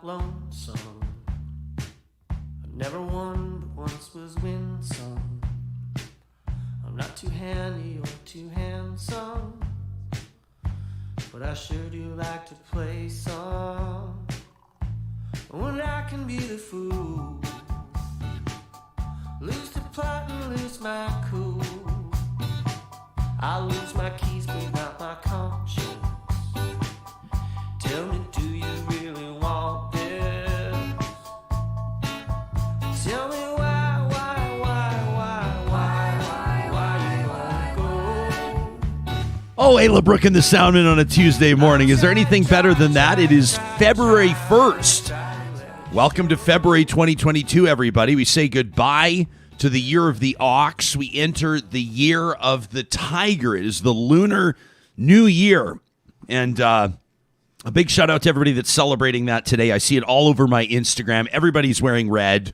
not lonesome. I've never won, but once was winsome. I'm not too handy or too handsome, but I sure do like to play some. When I can be the fool, lose the plot and lose my cool. I'll lose my keys but not my conscience. Tell me, do you really want this? Tell me why you won't go? Oh, Ayla Brooke and the Soundman on a Tuesday morning. Is there anything better than that? It is February 1st. Welcome to February 2022, everybody. We say goodbye to the year of the ox. We enter the year of the tiger. It is the Lunar New Year. And a big shout out to everybody that's celebrating that today. I see it all over my Instagram. Everybody's wearing red.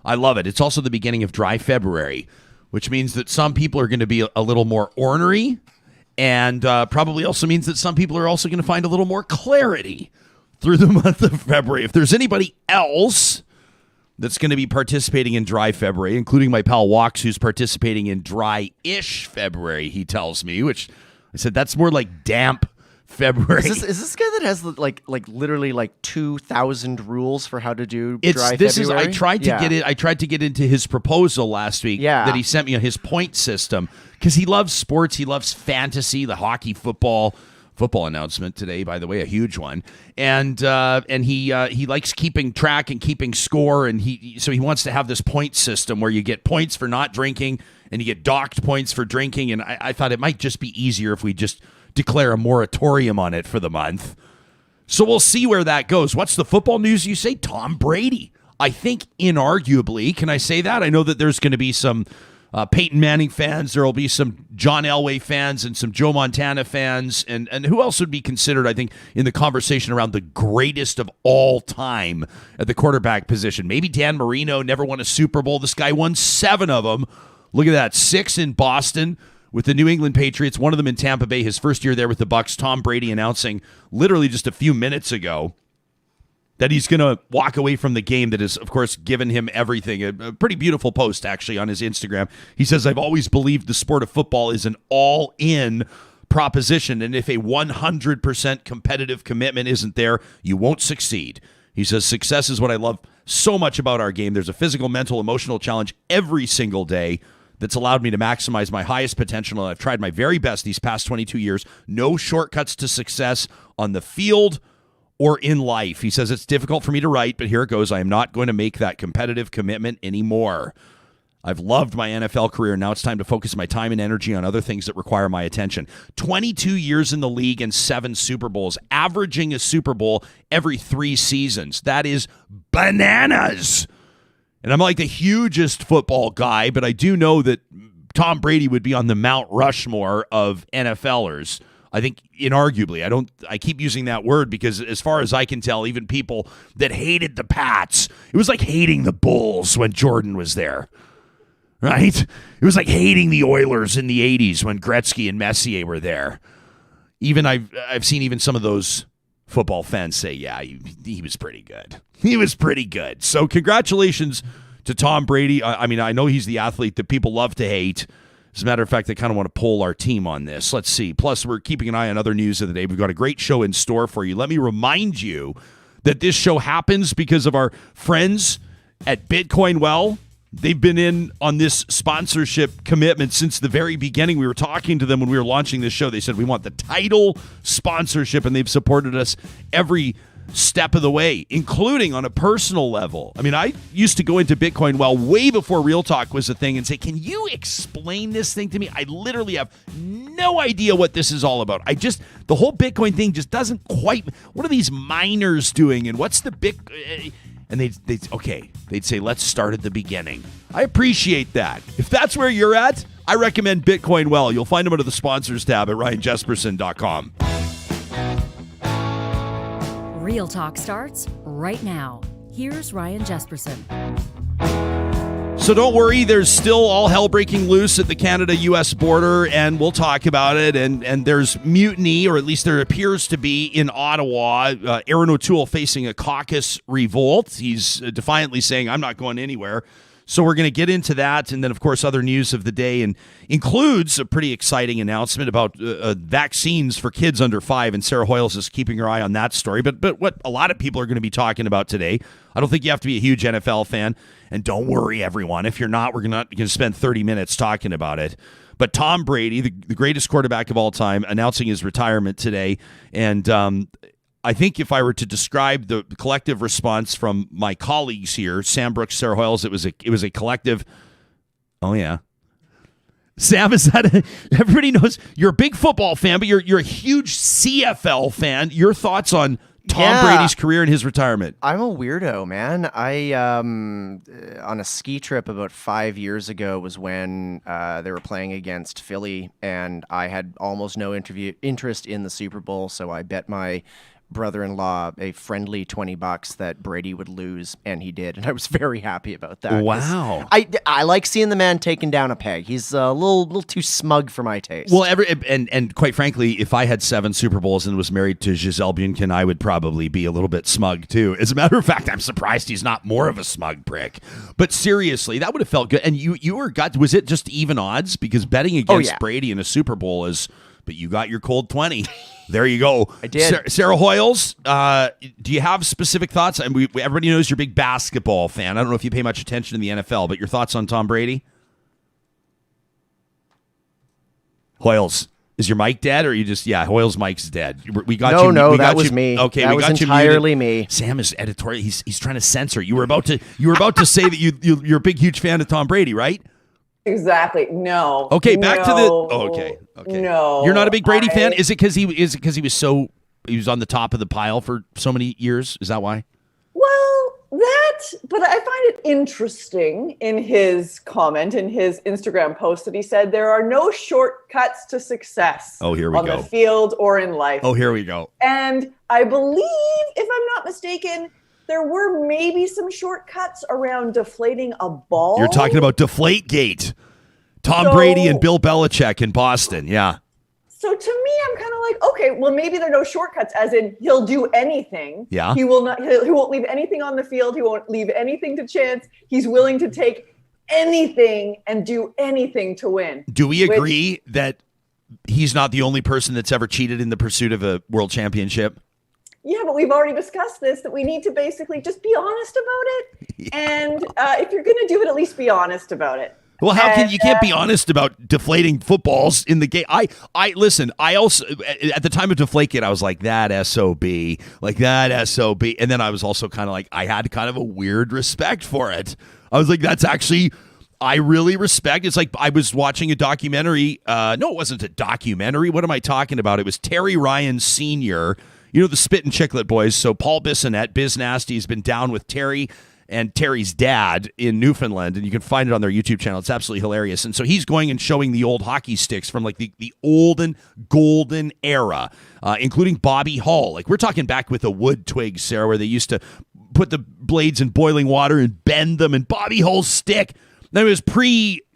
I love it. It's also the beginning of dry February, which means that some people are going to be a little more ornery, and probably also means that some people are also going to find a little more clarity through the month of February. If there's anybody else that's going to be participating in dry February, including my pal Walks, who's participating in dry-ish February, he tells me, which I said that's more like damp February. Is this guy that has like literally 2,000 rules for how to do dry February? I tried to get into his proposal last week that he sent me on his point system, because he loves sports, he loves fantasy, the hockey, football announcement today, by the way, a huge one, and he likes keeping track and keeping score, and so he wants to have this point system where you get points for not drinking and you get docked points for drinking, and I thought it might just be easier if we just declare a moratorium on it for the month. So we'll see where that goes. What's the football news you say? Tom Brady. I think inarguably, can I say that? I know that there's going to be some Peyton Manning fans, there will be some John Elway fans and some Joe Montana fans, and who else would be considered, I think, in the conversation around the greatest of all time at the quarterback position. Maybe Dan Marino, never won a Super Bowl. This guy won 7 of them. Look at that, 6 in Boston with the New England Patriots, 1 of them in Tampa Bay, his first year there with the Bucs. Tom Brady announcing literally just a few minutes ago that he's going to walk away from the game that has, of course, given him everything. A pretty beautiful post, actually, on his Instagram. He says, "I've always believed the sport of football is an all-in proposition, and if a 100% competitive commitment isn't there, you won't succeed." He says, "Success is what I love so much about our game. There's a physical, mental, emotional challenge every single day that's allowed me to maximize my highest potential, and I've tried my very best these past 22 years. No shortcuts to success on the field or in life." He says, "It's difficult for me to write, but here it goes. I am not going to make that competitive commitment anymore. I've loved my NFL career. Now it's time to focus my time and energy on other things that require my attention." 22 years in the league and 7 Super Bowls, averaging a Super Bowl every 3 seasons. That is bananas. And I'm like the hugest football guy, but I do know that Tom Brady would be on the Mount Rushmore of NFLers. I think inarguably. I keep using that word because as far as I can tell, even people that hated the Pats, it was like hating the Bulls when Jordan was there, right? It was like hating the Oilers in the 80s when Gretzky and Messier were there. Even I've seen even some of those football fans say, yeah, he was pretty good. He was pretty good. So congratulations to Tom Brady. I mean, I know he's the athlete that people love to hate. As a matter of fact, I kind of want to poll our team on this. Let's see. Plus, we're keeping an eye on other news of the day. We've got a great show in store for you. Let me remind you that this show happens because of our friends at Bitcoin Well. They've been in on this sponsorship commitment since the very beginning. We were talking to them when we were launching this show. They said, we want the title sponsorship, and they've supported us every step of the way, including on a personal level. I mean, I used to go into Bitcoin Well way before Real Talk was a thing and say, can you explain this thing to me? I literally have no idea what this is all about. The whole Bitcoin thing just doesn't quite, what are these miners doing? And what's the and they'd say, let's start at the beginning. I appreciate that. If that's where you're at, I recommend Bitcoin Well. You'll find them under the sponsors tab at ryanjesperson.com. Real Talk starts right now. Here's Ryan Jesperson. So don't worry, there's still all hell breaking loose at the Canada-U.S. border, and we'll talk about it. And there's mutiny, or at least there appears to be, in Ottawa. Aaron O'Toole facing a caucus revolt. He's defiantly saying, I'm not going anywhere. So we're going to get into that, and then, of course, other news of the day, and includes a pretty exciting announcement about vaccines for kids under 5, and Sarah Hoyles is keeping her eye on that story. But what a lot of people are going to be talking about today, I don't think you have to be a huge NFL fan, and don't worry, everyone. If you're not, we're not going to spend 30 minutes talking about it. But Tom Brady, the greatest quarterback of all time, announcing his retirement today, and I think if I were to describe the collective response from my colleagues here, Sam Brooks, Sarah Hoyles, it was a collective. Oh yeah, Sam, is that everybody knows you're a big football fan, but you're a huge CFL fan. Your thoughts on Tom Brady's career and his retirement? I'm a weirdo, man. I on a ski trip about 5 years ago was when they were playing against Philly, and I had almost no interest in the Super Bowl, so I bet my brother-in-law a friendly $20 that Brady would lose, and he did, and I was very happy about that. Wow. I like seeing the man taken down a peg. He's a little too smug for my taste. Well, and quite frankly, if I had 7 Super Bowls and was married to Gisele Bündchen, I would probably be a little bit smug too. As a matter of fact, I'm surprised he's not more of a smug prick. But seriously, that would have felt good. And you were was it just even odds? Because betting against Brady in a Super Bowl is, but you got your cold 20. There you go. I did. Sarah Hoyles, do you have specific thoughts? And everybody knows you're a big basketball fan. I don't know if you pay much attention to the NFL, but your thoughts on Tom Brady? Hoyles, is your mic dead, or are you just Hoyles' mic's dead? We got you. No, that was me. Okay, that was entirely me. Sam is editorial. He's trying to censor. You were about to say that you're a big huge fan of Tom Brady, right? Exactly. No. Okay, back to the. Oh, okay. No. You're not a big Brady fan. Is it because he was on the top of the pile for so many years? Is that why? Well, but I find it interesting in his comment, in his Instagram post, that he said there are no shortcuts to success. Oh, here we go. On the field or in life. Oh, here we go. And I believe, if I'm not mistaken, there were maybe some shortcuts around deflating a ball. You're talking about Deflategate. Tom Brady and Bill Belichick in Boston, yeah. So to me, I'm kind of like, okay, well, maybe there are no shortcuts, as in he'll do anything. Yeah. He won't leave anything on the field. He won't leave anything to chance. He's willing to take anything and do anything to win. Do we agree that he's not the only person that's ever cheated in the pursuit of a world championship? Yeah, but we've already discussed this, that we need to basically just be honest about it. Yeah. And if you're going to do it, at least be honest about it. Well, how can you can't be honest about deflating footballs in the game? I listen. I also at the time of Deflategate, I was like that SOB, and then I was also kind of like I had kind of a weird respect for it. I was like, that's actually. I really respect. It's like I was watching a documentary. No, it wasn't a documentary. What am I talking about? It was Terry Ryan Sr. You know, the Spit and Chiclet Boys. So Paul Bissonnette, Biz Nasty, has been down with Terry and Terry's dad in Newfoundland, and you can find it on their YouTube channel. It's absolutely hilarious. And so he's going and showing the old hockey sticks from like the olden golden era, including Bobby Hull. Like we're talking back with a wood twig, Sarah, where they used to put the blades in boiling water and bend them, and Bobby Hull's stick. Now, it was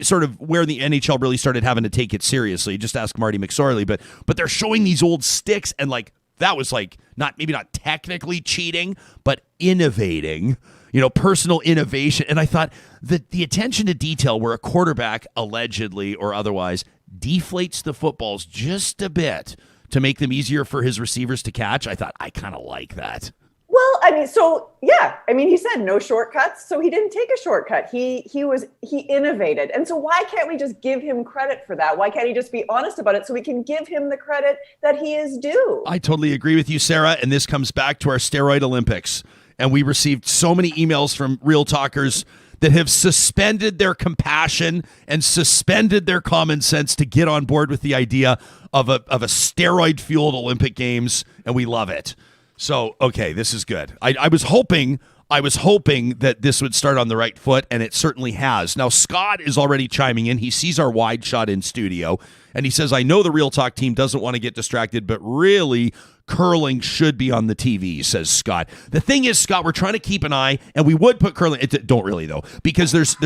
sort of where the NHL really started having to take it seriously. Just ask Marty McSorley, but they're showing these old sticks, and like that was like maybe not technically cheating, but innovating, personal innovation. And I thought that the attention to detail where a quarterback allegedly or otherwise deflates the footballs just a bit to make them easier for his receivers to catch, I thought I kind of like that. Well, he said no shortcuts, so he didn't take a shortcut. He innovated. And so why can't we just give him credit for that? Why can't he just be honest about it so we can give him the credit that he is due? I totally agree with you, Sarah, and this comes back to our steroid Olympics. And we received so many emails from real talkers that have suspended their compassion and suspended their common sense to get on board with the idea of a steroid-fueled Olympic Games, and we love it. So, okay, this is good. I was hoping that this would start on the right foot, and it certainly has. Now, Scott is already chiming in. He sees our wide shot in studio, and he says, I know the Real Talk team doesn't want to get distracted, but really, curling should be on the TV, says Scott. The thing is, Scott, we're trying to keep an eye, and we would put curling. Don't really, though, because there's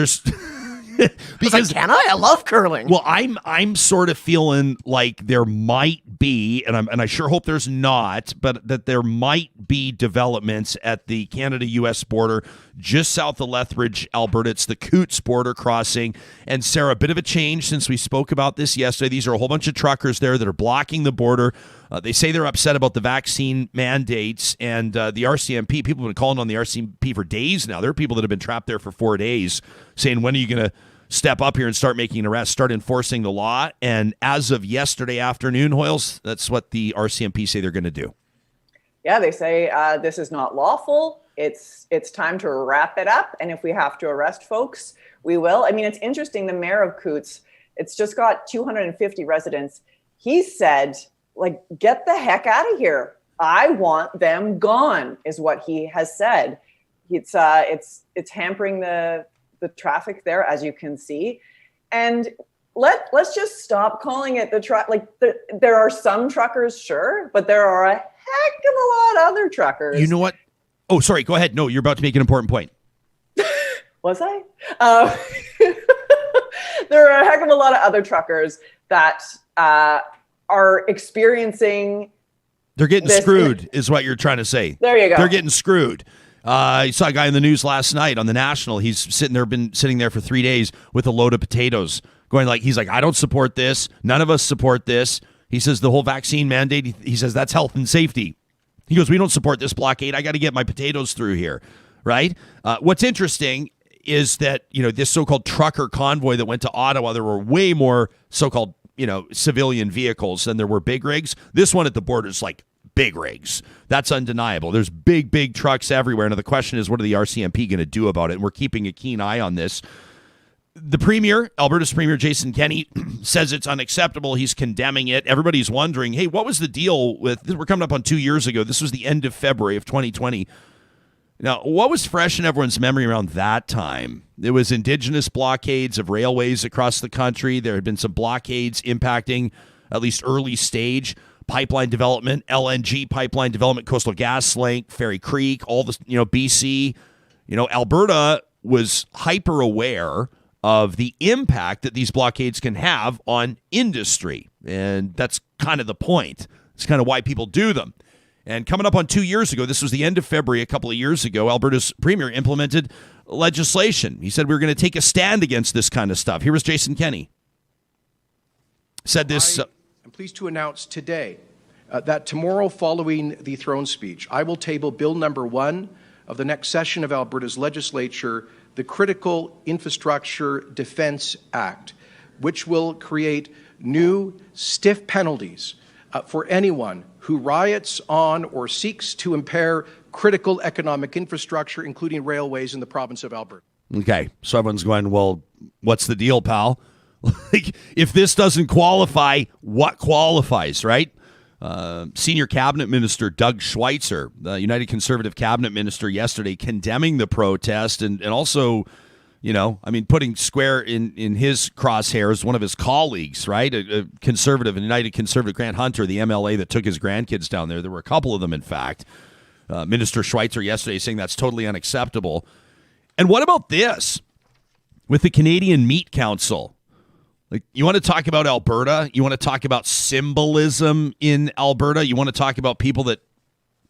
because can I love curling. Well, I'm sort of feeling like there might be, and I sure hope there's not, but that there might be developments at the Canada-U.S. border just south of Lethbridge, Alberta. It's the Coutts border crossing. And Sarah, a bit of a change since we spoke about this yesterday. These are a whole bunch of truckers there that are blocking the border. They say they're upset about the vaccine mandates and the RCMP. People have been calling on the RCMP for days now. There are people that have been trapped there for 4 days saying, when are you going to step up here and start making arrests, start enforcing the law? And as of yesterday afternoon, Hoyles, that's what the RCMP say they're going to do. Yeah, they say this is not lawful. It's time to wrap it up. And if we have to arrest folks, we will. I mean, it's interesting. The mayor of Coutts, it's just got 250 residents. He said, like, get the heck out of here. I want them gone, is what he has said. It's hampering the traffic there, as you can see. And let's just stop calling it the truck. Like, there are some truckers, sure, but there are a heck of a lot of other truckers. You know what? Oh, sorry. Go ahead. No, you're about to make an important point. Was I? There are a heck of a lot of other truckers that are experiencing. They're getting screwed, is what you're trying to say. There you go. They're getting screwed. I saw a guy in the news last night on the National. He's been sitting there for 3 days with a load of potatoes, he's like, I don't support this. None of us support this. He says the whole vaccine mandate, he says that's health and safety. He goes, we don't support this blockade. I got to get my potatoes through here, right? What's interesting is that, this so-called trucker convoy that went to Ottawa, there were way more so-called, civilian vehicles than there were big rigs. This one at the border is like big rigs. That's undeniable. There's big trucks everywhere. Now, the question is, what are the RCMP going to do about it? And we're keeping a keen eye on this. The Premier, Alberta's Premier Jason Kenney, says it's unacceptable. He's condemning it. Everybody's wondering, hey, what was the deal with, we're coming up on 2 years ago. This was the end of February of 2020. Now, what was fresh in everyone's memory around that time? There was Indigenous blockades of railways across the country. There had been some blockades impacting, at least early stage, pipeline development, LNG pipeline development, Coastal GasLink, Fairy Creek, all the, BC. Alberta was hyper aware of the impact that these blockades can have on industry. And that's kind of the point. It's kind of why people do them. And coming up on 2 years ago, this was the end of February, a couple of years ago, Alberta's Premier implemented legislation. He said we were going to take a stand against this kind of stuff. Here was Jason Kenney. Said this. I'm pleased to announce today that tomorrow, following the throne speech, I will table Bill number 1 of the next session of Alberta's legislature, the Critical Infrastructure Defence Act, which will create new stiff penalties for anyone who riots on or seeks to impair critical economic infrastructure, including railways in the province of Alberta. Okay, so everyone's going, well, what's the deal, pal? Like, if this doesn't qualify, what qualifies, right? Senior Cabinet Minister Doug Schweitzer, the United Conservative Cabinet Minister, yesterday condemning the protest and also, putting square in his crosshairs one of his colleagues, right? A conservative, a United Conservative, Grant Hunter, the MLA that took his grandkids down there. There were a couple of them, in fact. Minister Schweitzer yesterday saying that's totally unacceptable. And what about this? With the Canadian Meat Council. Like, you want to talk about Alberta? You want to talk about symbolism in Alberta? You want to talk about people that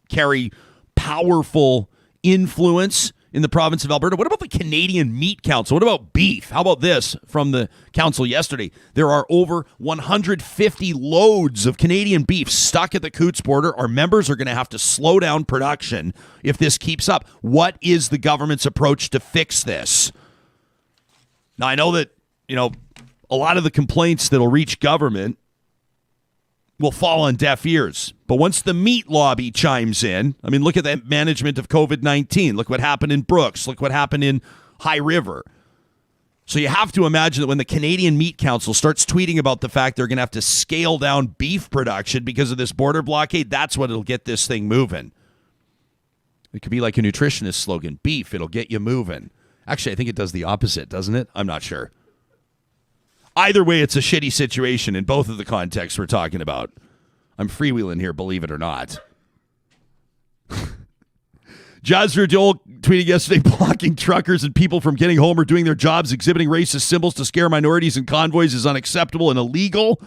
carry powerful influence in the province of Alberta? What about the Canadian Meat Council? What about beef? How about this from the council yesterday? There are over 150 loads of Canadian beef stuck at the Coutts border. Our members are going to have to slow down production if this keeps up. What is the government's approach to fix this? Now, I know that, a lot of the complaints that'll reach government will fall on deaf ears. But once the meat lobby chimes in, look at the management of COVID-19. Look what happened in Brooks. Look what happened in High River. So you have to imagine that when the Canadian Meat Council starts tweeting about the fact they're going to have to scale down beef production because of this border blockade, that's what will get this thing moving. It could be like a nutritionist slogan, beef, it'll get you moving. Actually, I think it does the opposite, doesn't it? I'm not sure. Either way, it's a shitty situation in both of the contexts we're talking about. I'm freewheeling here, believe it or not. Jasper Joel tweeted yesterday, blocking truckers and people from getting home or doing their jobs, exhibiting racist symbols to scare minorities in convoys is unacceptable and illegal.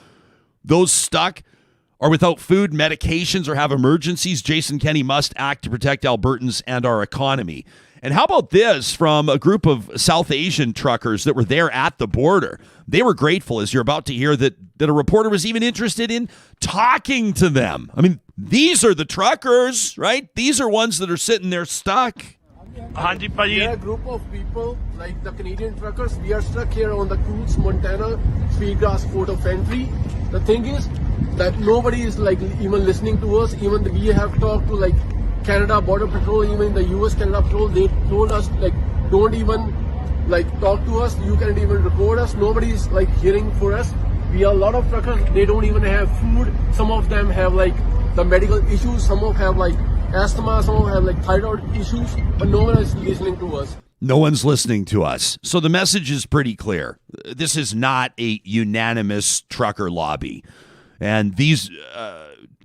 Those stuck are without food, medications, or have emergencies. Jason Kenney must act to protect Albertans and our economy. And how about this from a group of South Asian truckers that were there at the border? They were grateful, as you're about to hear, that a reporter was even interested in talking to them. I mean, these are the truckers, right? These are ones that are sitting there stuck. We are a group of people, like the Canadian truckers. We are stuck here on the Coutts, Montana, Sweetgrass Port of Entry. The thing is that nobody is like even listening to us. Even we have talked to like Canada Border Patrol, even the US Canada Patrol. They told us like don't even like talk to us. You can't even record us. Nobody is like hearing for us. We are a lot of truckers. They don't even have food. Some of them have like the medical issues. Some of have like asthma. Some of have like thyroid issues. But no one is listening to us. No one's listening to us. So the message is pretty clear. This is not a unanimous trucker lobby. And these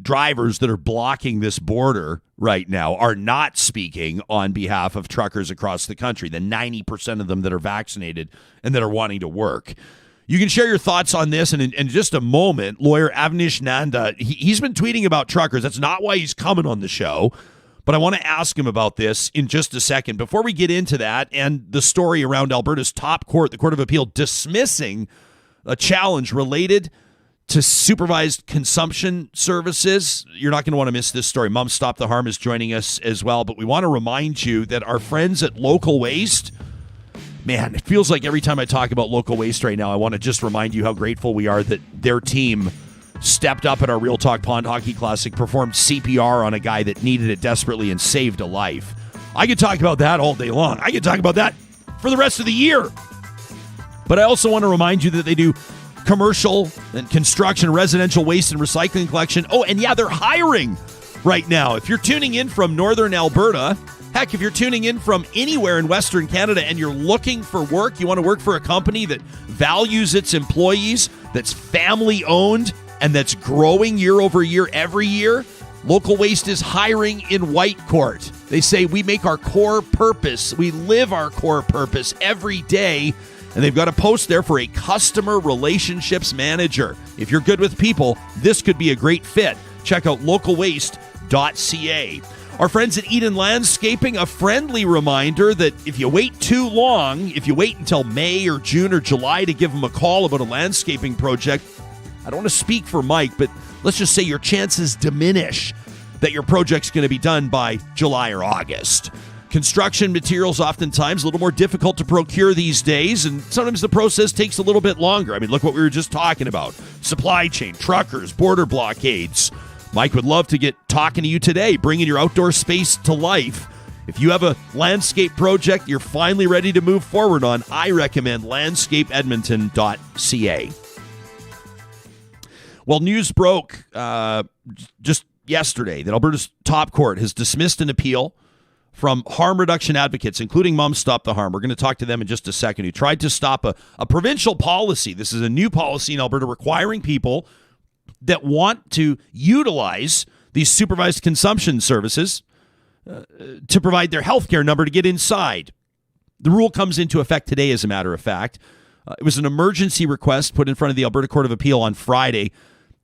drivers that are blocking this border right now are not speaking on behalf of truckers across the country, the 90% of them that are vaccinated and that are wanting to work. You can share your thoughts on this, and in just a moment, lawyer Avnish Nanda, he's been tweeting about truckers. That's not why he's coming on the show, but I want to ask him about this in just a second. Before we get into that and the story around Alberta's top court, the Court of Appeal, dismissing a challenge related to supervised consumption services. You're not going to want to miss this story. Mom Stop the Harm is joining us as well, but we want to remind you that our friends at Local Waste, man, it feels like every time I talk about Local Waste right now, I want to just remind you how grateful we are that their team stepped up at our Real Talk Pond Hockey Classic, performed CPR on a guy that needed it desperately and saved a life. I could talk about that all day long. I could talk about that for the rest of the year. But I also want to remind you that they do commercial and construction, residential waste and recycling collection. Oh, and yeah, they're hiring right now. If you're tuning in from Northern Alberta, heck, if you're tuning in from anywhere in Western Canada and you're looking for work, you want to work for a company that values its employees, that's family owned, and that's growing year over year every year, Local Waste is hiring in Whitecourt. They say we make our core purpose, we live our core purpose every day. And they've got a post there for a customer relationships manager. If you're good with people, this could be a great fit. Check out localwaste.ca. Our friends at Eden Landscaping, a friendly reminder that if you wait too long, if you wait until May or June or July to give them a call about a landscaping project, I don't want to speak for Mike, but let's just say your chances diminish that your project's going to be done by July or August. Construction materials oftentimes a little more difficult to procure these days, and sometimes the process takes a little bit longer. I mean, look what we were just talking about. Supply chain, truckers, border blockades. Mike would love to get talking to you today, bringing your outdoor space to life. If you have a landscape project you're finally ready to move forward on, I recommend landscapeedmonton.ca. Well, news broke just yesterday that Alberta's top court has dismissed an appeal from harm reduction advocates, including Mom Stop the Harm. We're going to talk to them in just a second, who tried to stop a provincial policy. This is a new policy in Alberta requiring people that want to utilize these supervised consumption services to provide their healthcare number to get inside. The rule comes into effect today, as a matter of fact. It was an emergency request put in front of the Alberta Court of Appeal on Friday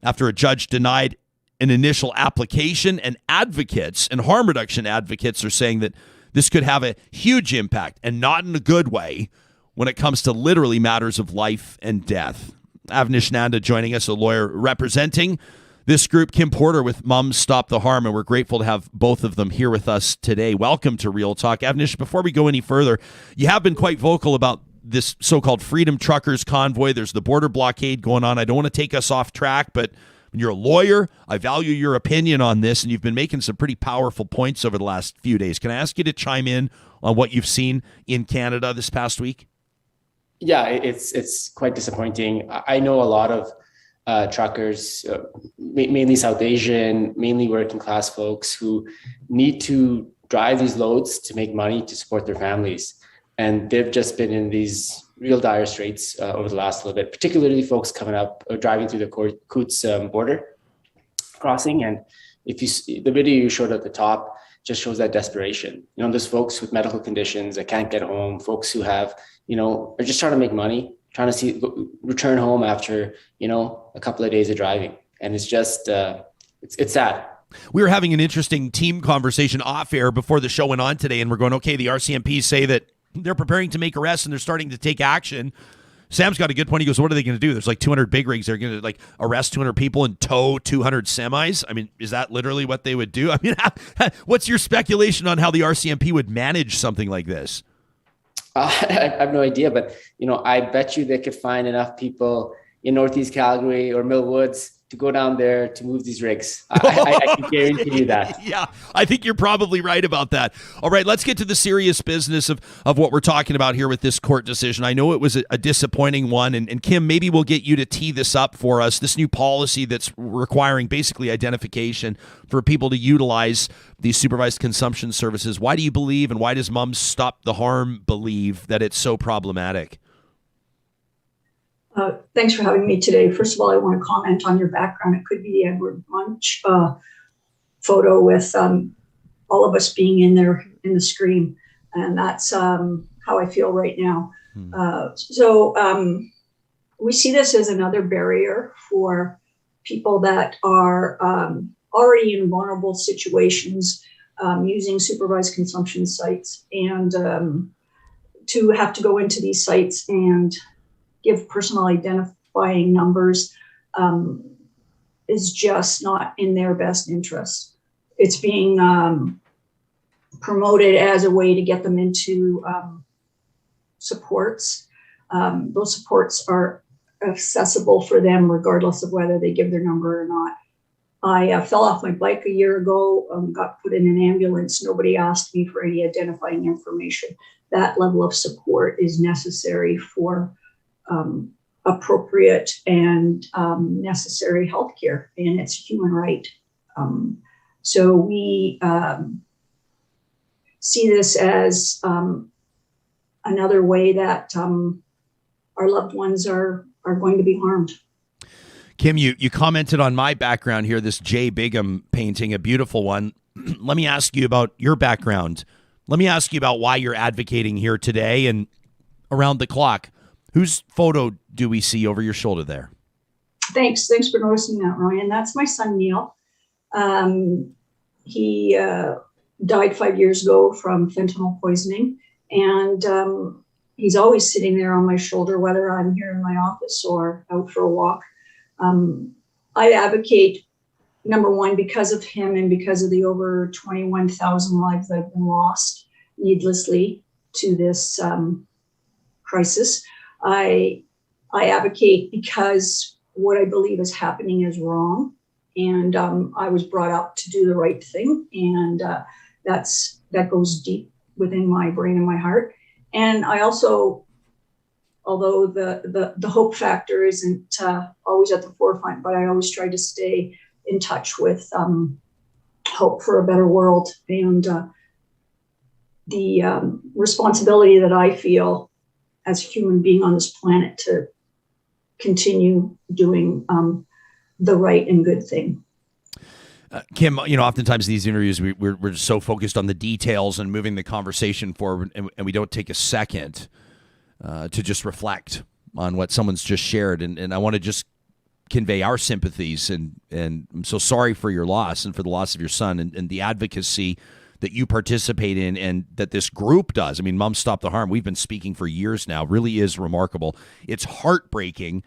after a judge denied an initial application, and advocates and harm reduction advocates are saying that this could have a huge impact, and not in a good way, when it comes to literally matters of life and death. Avnish Nanda joining us, a lawyer representing this group, Kim Porter with Mom Stop the Harm, and we're grateful to have both of them here with us today. Welcome to Real Talk. Avnish, before we go any further, you have been quite vocal about this so-called Freedom Truckers convoy. There's the border blockade going on. I don't want to take us off track, but you're a lawyer. I value your opinion on this, and you've been making some pretty powerful points over the last few days. Can I ask you to chime in on what you've seen in Canada this past week? Yeah, it's quite disappointing. I know a lot of truckers, mainly South Asian, mainly working class folks who need to drive these loads to make money to support their families. And they've just been in these real dire straits over the last little bit, particularly folks coming up or driving through the Coutts border. crossing. And if you see the video you showed at the top, just shows that desperation. There's folks with medical conditions that can't get home, folks who have, are just trying to make money, trying to return home after, a couple of days of driving. And it's just, it's sad. We were having an interesting team conversation off air before the show went on today, and we're going, okay, the RCMP say that they're preparing to make arrests and they're starting to take action. Sam's got a good point. He goes, what are they going to do? There's like 200 big rigs. They're going to arrest 200 people and tow 200 semis. I mean, is that literally what they would do? I mean, what's your speculation on how the RCMP would manage something like this? I have no idea, but, I bet you they could find enough people in Northeast Calgary or Mill Woods to go down there to move these rigs. I can guarantee you that. Yeah, I think you're probably right about that. All right, let's get to the serious business of what we're talking about here with this court decision. I know it was a disappointing one, and Kim, maybe we'll get you to tee this up for us, this new policy that's requiring basically identification for people to utilize these supervised consumption services. Why do you believe, and why does Moms Stop the Harm believe that it's so problematic? Thanks for having me today. First of all, I want to comment on your background. It could be the Edward Munch photo with all of us being in there in the screen. And that's how I feel right now. So we see this as another barrier for people that are already in vulnerable situations using supervised consumption sites, and to have to go into these sites and give personal identifying numbers is just not in their best interest. It's being promoted as a way to get them into supports. Those supports are accessible for them regardless of whether they give their number or not. I fell off my bike a year ago, got put in an ambulance. Nobody asked me for any identifying information. That level of support is necessary for appropriate and necessary healthcare, and it's a human right. So we see this as another way that our loved ones are going to be harmed. Kim, you commented on my background here, this Jay Bigham painting, a beautiful one. Let me ask you about your background. Let me ask you about why you're advocating here today and around the clock. Whose photo do we see over your shoulder there? Thanks for noticing that, Ryan. That's my son, Neil. He died 5 years ago from fentanyl poisoning, and he's always sitting there on my shoulder, whether I'm here in my office or out for a walk. I advocate, number one, because of him and because of the over 21,000 lives that have been lost needlessly to this crisis. I advocate because what I believe is happening is wrong, and I was brought up to do the right thing, and that goes deep within my brain and my heart. And I also, although the hope factor isn't always at the forefront, but I always try to stay in touch with hope for a better world, and the responsibility that I feel as a human being on this planet to continue doing the right and good thing. Kim, oftentimes in these interviews, we're just so focused on the details and moving the conversation forward, and we don't take a second to just reflect on what someone's just shared. And I want to just convey our sympathies, and I'm so sorry for your loss and for the loss of your son, and the advocacy that you participate in and that this group does. I mean, Moms Stop the Harm, we've been speaking for years now, really is remarkable. It's heartbreaking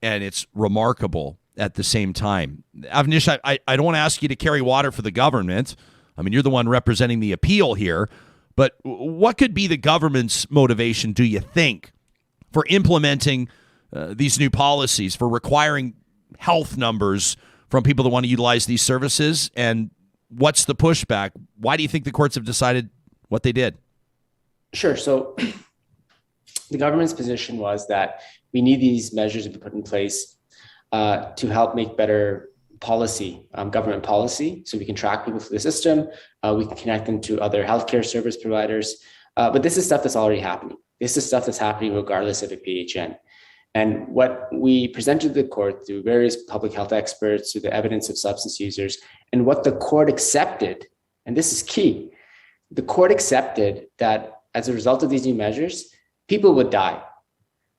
and it's remarkable at the same time. Avnish, I don't want to ask you to carry water for the government. I mean, you're the one representing the appeal here, but what could be the government's motivation, do you think, for implementing these new policies, for requiring health numbers from people that want to utilize these services? And what's the pushback? Why do you think the courts have decided what they did? Sure. So the government's position was that we need these measures to be put in place to help make better policy, government policy, so we can track people through the system. We can connect them to other healthcare service providers. But this is stuff that's already happening. This is stuff that's happening regardless of a PHN. And what we presented to the court through various public health experts, through the evidence of substance users, and what the court accepted, and this is key, the court accepted that as a result of these new measures, people would die.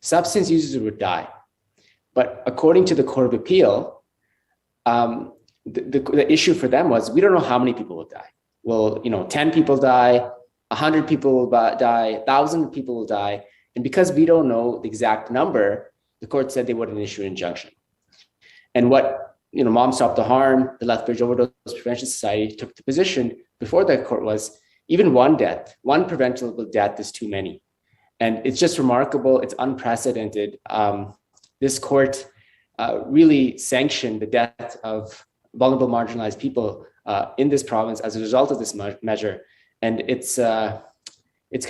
Substance users would die. But according to the Court of Appeal, the issue for them was, we don't know how many people will die. Will 10 people die, 100 people will die, 1,000 people will die. And because we don't know the exact number, the court said they wouldn't issue an injunction. And what Mom Stop the Harm, the Lethbridge Overdose Prevention Society took the position before the court was, even one preventable death is too many. And it's just remarkable. It's unprecedented. This court really sanctioned the death of vulnerable, marginalized people in this province as a result of this measure. And it's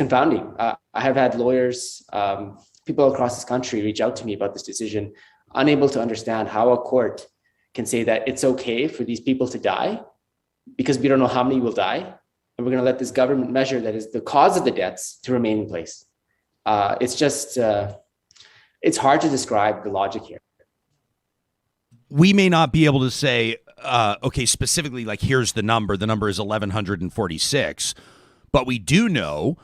confounding. I have had lawyers, people across this country reach out to me about this decision, unable to understand how a court can say that it's okay for these people to die because we don't know how many will die. And we're going to let this government measure that is the cause of the deaths to remain in place. It's hard to describe the logic here. We may not be able to say, okay, specifically, like, here's the number. The number is 1,146. But we do know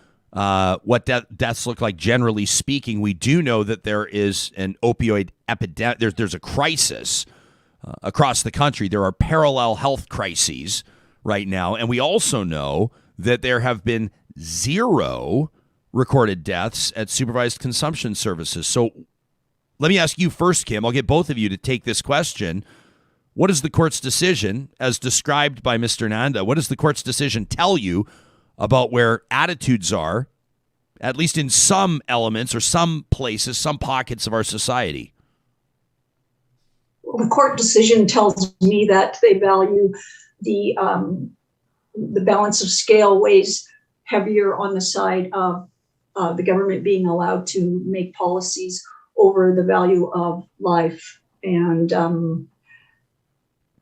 what deaths look like, generally speaking. We do know that there is an opioid epidemic. There's a crisis across the country. There are parallel health crises right now. And we also know that there have been 0 recorded deaths at supervised consumption services. So let me ask you first, Kim. I'll get both of you to take this question. What is the court's decision, as described by Mr. Nanda? What does the court's decision tell you about where attitudes are, at least in some elements or some places, some pockets of our society? Well, the court decision tells me that they value the balance of scale weighs heavier on the side of the government being allowed to make policies over the value of life. And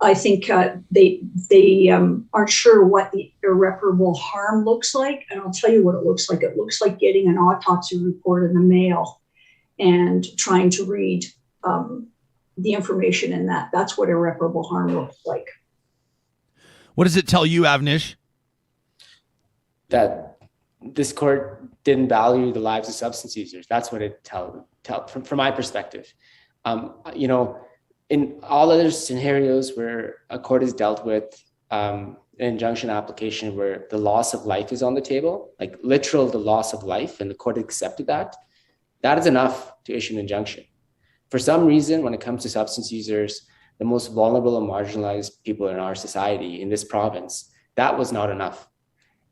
I think they aren't sure what the irreparable harm looks like. And I'll tell you what it looks like. It looks like getting an autopsy report in the mail and trying to read the information in that. That's what irreparable harm looks like. What does it tell you, Avnish? That this court didn't value the lives of substance users. That's what it tell from my perspective. In all other scenarios where a court has dealt with an injunction application where the loss of life is on the table, like literal the loss of life, and the court accepted that is enough to issue an injunction. For some reason, when it comes to substance users, the most vulnerable and marginalized people in our society, in this province, that was not enough.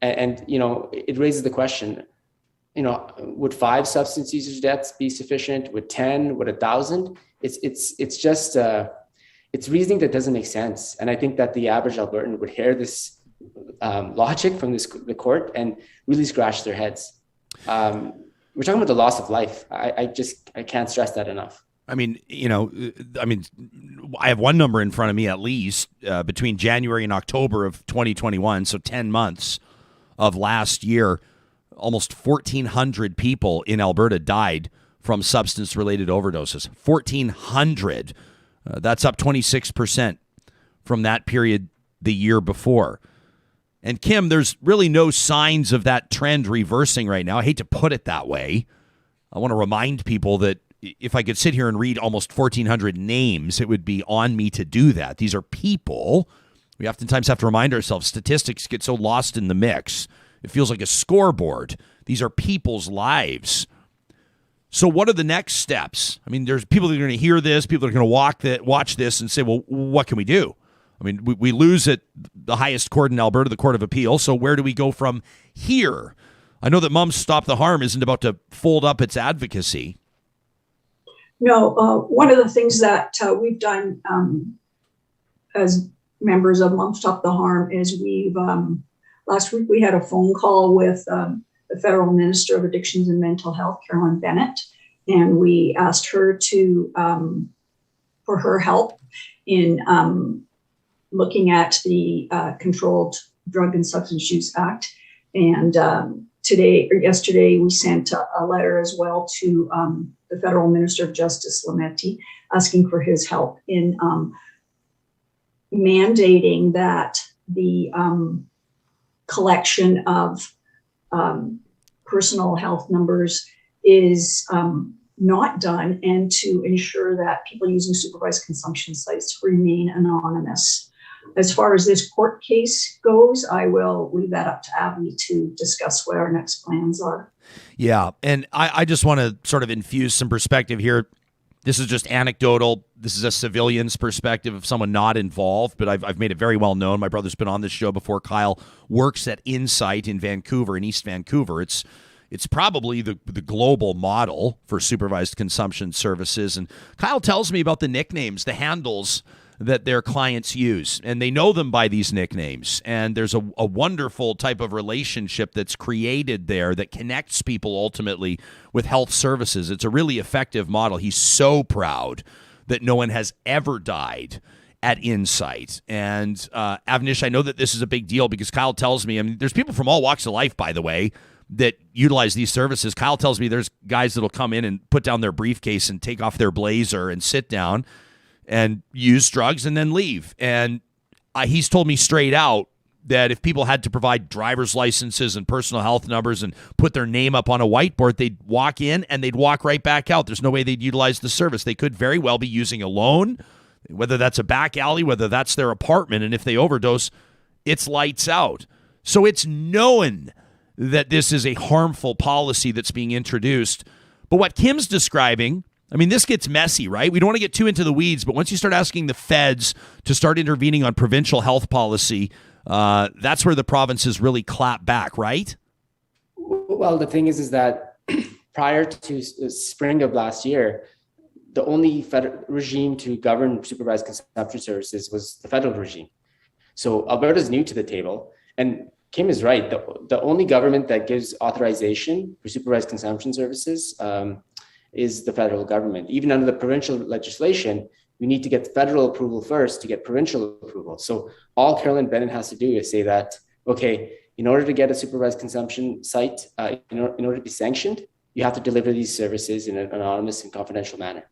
And it raises the question, would 5 substance users' deaths be sufficient? Would 10? Would 1,000? It's just it's reasoning that doesn't make sense. And I think that the average Albertan would hear this logic from the court and really scratch their heads. We're talking about the loss of life. I can't stress that enough. I mean, I have one number in front of me, at least between January and October of 2021, so 10 months of last year, almost 1,400 people in Alberta died from substance-related overdoses. 1,400. That's up 26% from that period the year before. And Kim, there's really no signs of that trend reversing right now. I hate to put it that way. I want to remind people that if I could sit here and read almost 1,400 names, it would be on me to do that. These are people. We oftentimes have to remind ourselves, statistics get so lost in the mix. It feels like a scoreboard. These are people's lives. So what are the next steps? I mean, there's people that are going to hear this, people that are going to watch this and say, well, what can we do? I mean, we lose at the highest court in Alberta, the Court of Appeal. So where do we go from here? I know that Moms Stop the Harm isn't about to fold up its advocacy. No, one of the things that we've done as members of Moms Stop the Harm is we've last week we had a phone call with the Federal Minister of Addictions and Mental Health, Carolyn Bennett, and we asked her for her help in looking at the Controlled Drug and Substance Use Act and today or yesterday, we sent a letter as well to the Federal Minister of Justice, Lametti, asking for his help in mandating that the collection of personal health numbers is not done, and to ensure that people using supervised consumption sites remain anonymous. As far as this court case goes, I will leave that up to Abby to discuss what our next plans are. Yeah, and I just want to sort of infuse some perspective here. This is just anecdotal. This is a civilian's perspective of someone not involved, but I've made it very well known. My brother's been on this show before. Kyle works at Insight in Vancouver, in East Vancouver. It's probably the global model for supervised consumption services. And Kyle tells me about the nicknames, the handles that their clients use, and they know them by these nicknames. And there's a wonderful type of relationship that's created there that connects people ultimately with health services. It's a really effective model. He's so proud that no one has ever died at Insight. And Avnish, I know that this is a big deal because Kyle tells me, I mean, there's people from all walks of life, by the way, that utilize these services. Kyle tells me there's guys that'll come in and put down their briefcase and take off their blazer and sit down and use drugs and then leave. And he's told me straight out that if people had to provide driver's licenses and personal health numbers and put their name up on a whiteboard, they'd walk in and they'd walk right back out. There's no way they'd utilize the service. They could very well be using a loan, whether that's a back alley, whether that's their apartment. And if they overdose, it's lights out. So it's known that this is a harmful policy that's being introduced. But what Kim's describing, I mean, this gets messy, right? We don't want to get too into the weeds, but once you start asking the feds to start intervening on provincial health policy, that's where the provinces really clap back, right? Well, the thing is that prior to spring of last year, the only federal regime to govern supervised consumption services was the federal regime. So Alberta is new to the table, and Kim is right. The only government that gives authorization for supervised consumption services is the federal government. Even under the provincial legislation, we need to get federal approval first to get provincial approval. So all Carolyn Bennett has to do is say that, okay, in order to get a supervised consumption site, in order to be sanctioned, you have to deliver these services in an anonymous and confidential manner.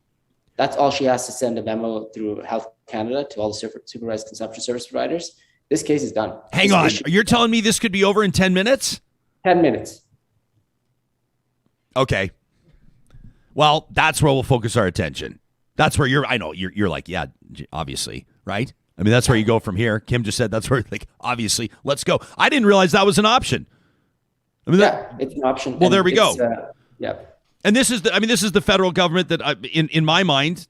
That's all she has to send a memo through Health Canada to all the supervised consumption service providers. This case is done. Hang on. You're telling me this could be over in 10 minutes? 10 minutes. Okay. Well, that's where we'll focus our attention. That's where you're like, yeah, obviously, right? I mean, that's where you go from here. Kim just said that's where, like, obviously, let's go. I didn't realize that was an option. I mean, it's an option. Well, there we go. Yeah. And this is the federal government that, in my mind,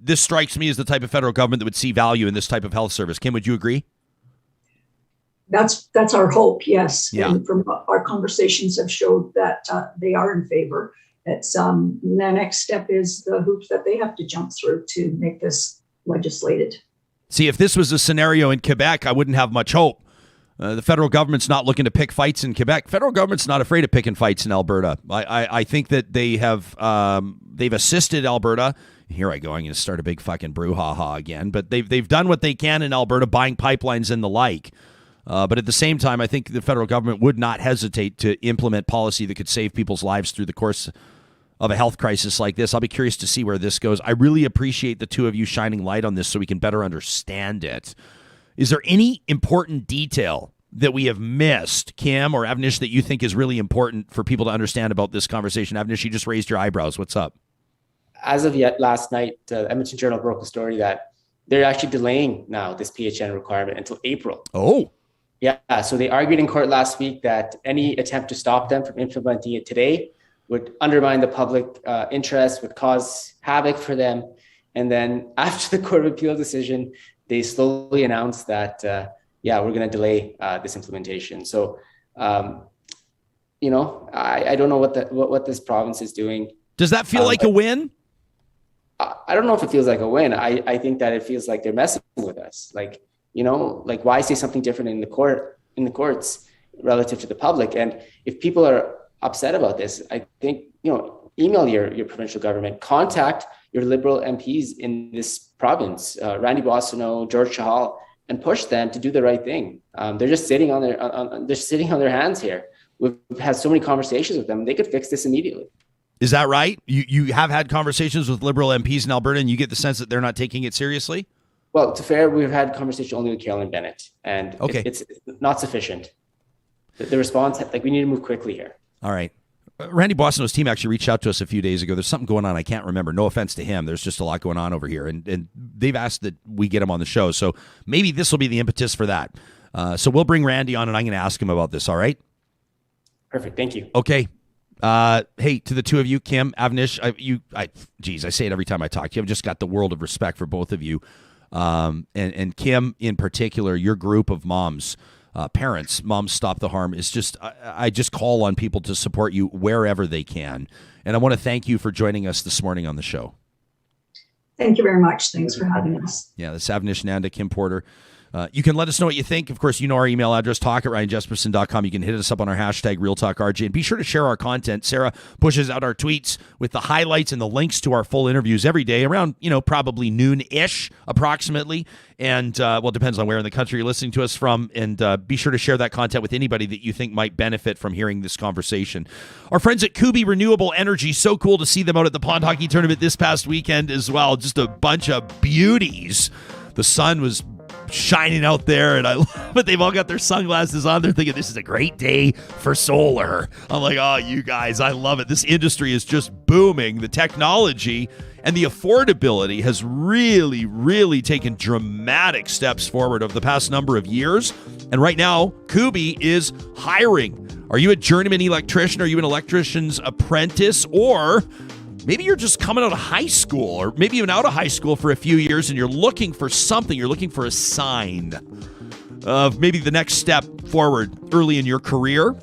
this strikes me as the type of federal government that would see value in this type of health service. Kim, would you agree? That's our hope, yes. Yeah. And from our conversations have showed that they are in favor. It's the next step is the hoops that they have to jump through to make this legislated. See, if this was a scenario in Quebec, I wouldn't have much hope. The federal government's not looking to pick fights in Quebec. Federal government's not afraid of picking fights in Alberta. I think that they have they've assisted Alberta. Here I go. I'm going to start a big fucking brouhaha again. But they've done what they can in Alberta, buying pipelines and the like. But at the same time, I think the federal government would not hesitate to implement policy that could save people's lives through the course of a health crisis like this. I'll be curious to see where this goes. I really appreciate the two of you shining light on this so we can better understand it. Is there any important detail that we have missed, Kim or Avnish, that you think is really important for people to understand about this conversation? Avnish, you just raised your eyebrows. What's up? As of yet last night, the Edmonton Journal broke a story that they're actually delaying now this PHN requirement until April. Oh. Yeah, so they argued in court last week that any attempt to stop them from implementing it today would undermine the public interest, would cause havoc for them. And then after the Court of Appeal decision, they slowly announced that, we're going to delay this implementation. So, I don't know what this province is doing. Does that feel like a win? I don't know if it feels like a win. I think that it feels like they're messing with us. Why say something different in the courts relative to the public? And if people are upset about this, I think, email your provincial government, contact your Liberal MPs in this province, Randy Boissonneau, George Chahal, and push them to do the right thing. They're just sitting on their hands here. we've had so many conversations with them. They could fix this immediately. Is that right? You have had conversations with Liberal MPs in Alberta, and you get the sense that they're not taking it seriously? Well, to fair, we've had conversation only with Carolyn Bennett, and it's not sufficient. The response, we need to move quickly here. All right. Randy Boissonneau's team actually reached out to us a few days ago. There's something going on I can't remember. No offense to him. There's just a lot going on over here, and they've asked that we get him on the show. So maybe this will be the impetus for that. So we'll bring Randy on, and I'm going to ask him about this, all right? Perfect. Thank you. Okay. Hey, to the two of you, Kim, Avnish, I say it every time I talk to you. I've just got the world of respect for both of you. And Kim in particular, your group of moms, parents, Moms Stop the Harm, is just, I just call on people to support you wherever they can. And I want to thank you for joining us this morning on the show. Thank you very much. Thanks for having us. Yeah, that's Avnish Nanda, Kim Porter. You can let us know what you think. Of course, you know our email address, talk@ryanjesperson.com. You can hit us up on our hashtag RealTalkRJ. And be sure to share our content. Sarah pushes out our tweets with the highlights and the links to our full interviews every day around, probably noon-ish approximately. And, it depends on where in the country you're listening to us from. And be sure to share that content with anybody that you think might benefit from hearing this conversation. Our friends at Kubi Renewable Energy, so cool to see them out at the Pond Hockey Tournament this past weekend as well. Just a bunch of beauties. The sun was shining out there, and I love it. They've all got their sunglasses on. They're thinking this is a great day for solar. I'm like, oh, you guys, I love it. This industry is just booming. The technology and the affordability has really, really taken dramatic steps forward over the past number of years. And right now, Kubi is hiring. Are you a journeyman electrician? Are you an electrician's apprentice? Or maybe you're just coming out of high school, or maybe even out of high school for a few years, and you're looking for something. You're looking for a sign of maybe the next step forward early in your career.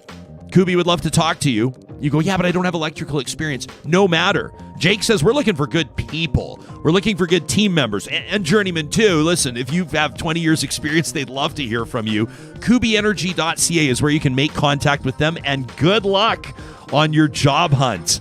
Kubi would love to talk to you. You go, yeah, but I don't have electrical experience. No matter. Jake says we're looking for good people. We're looking for good team members and journeymen too. Listen, if you have 20 years experience, they'd love to hear from you. KubiEnergy.ca is where you can make contact with them, and good luck on your job hunt.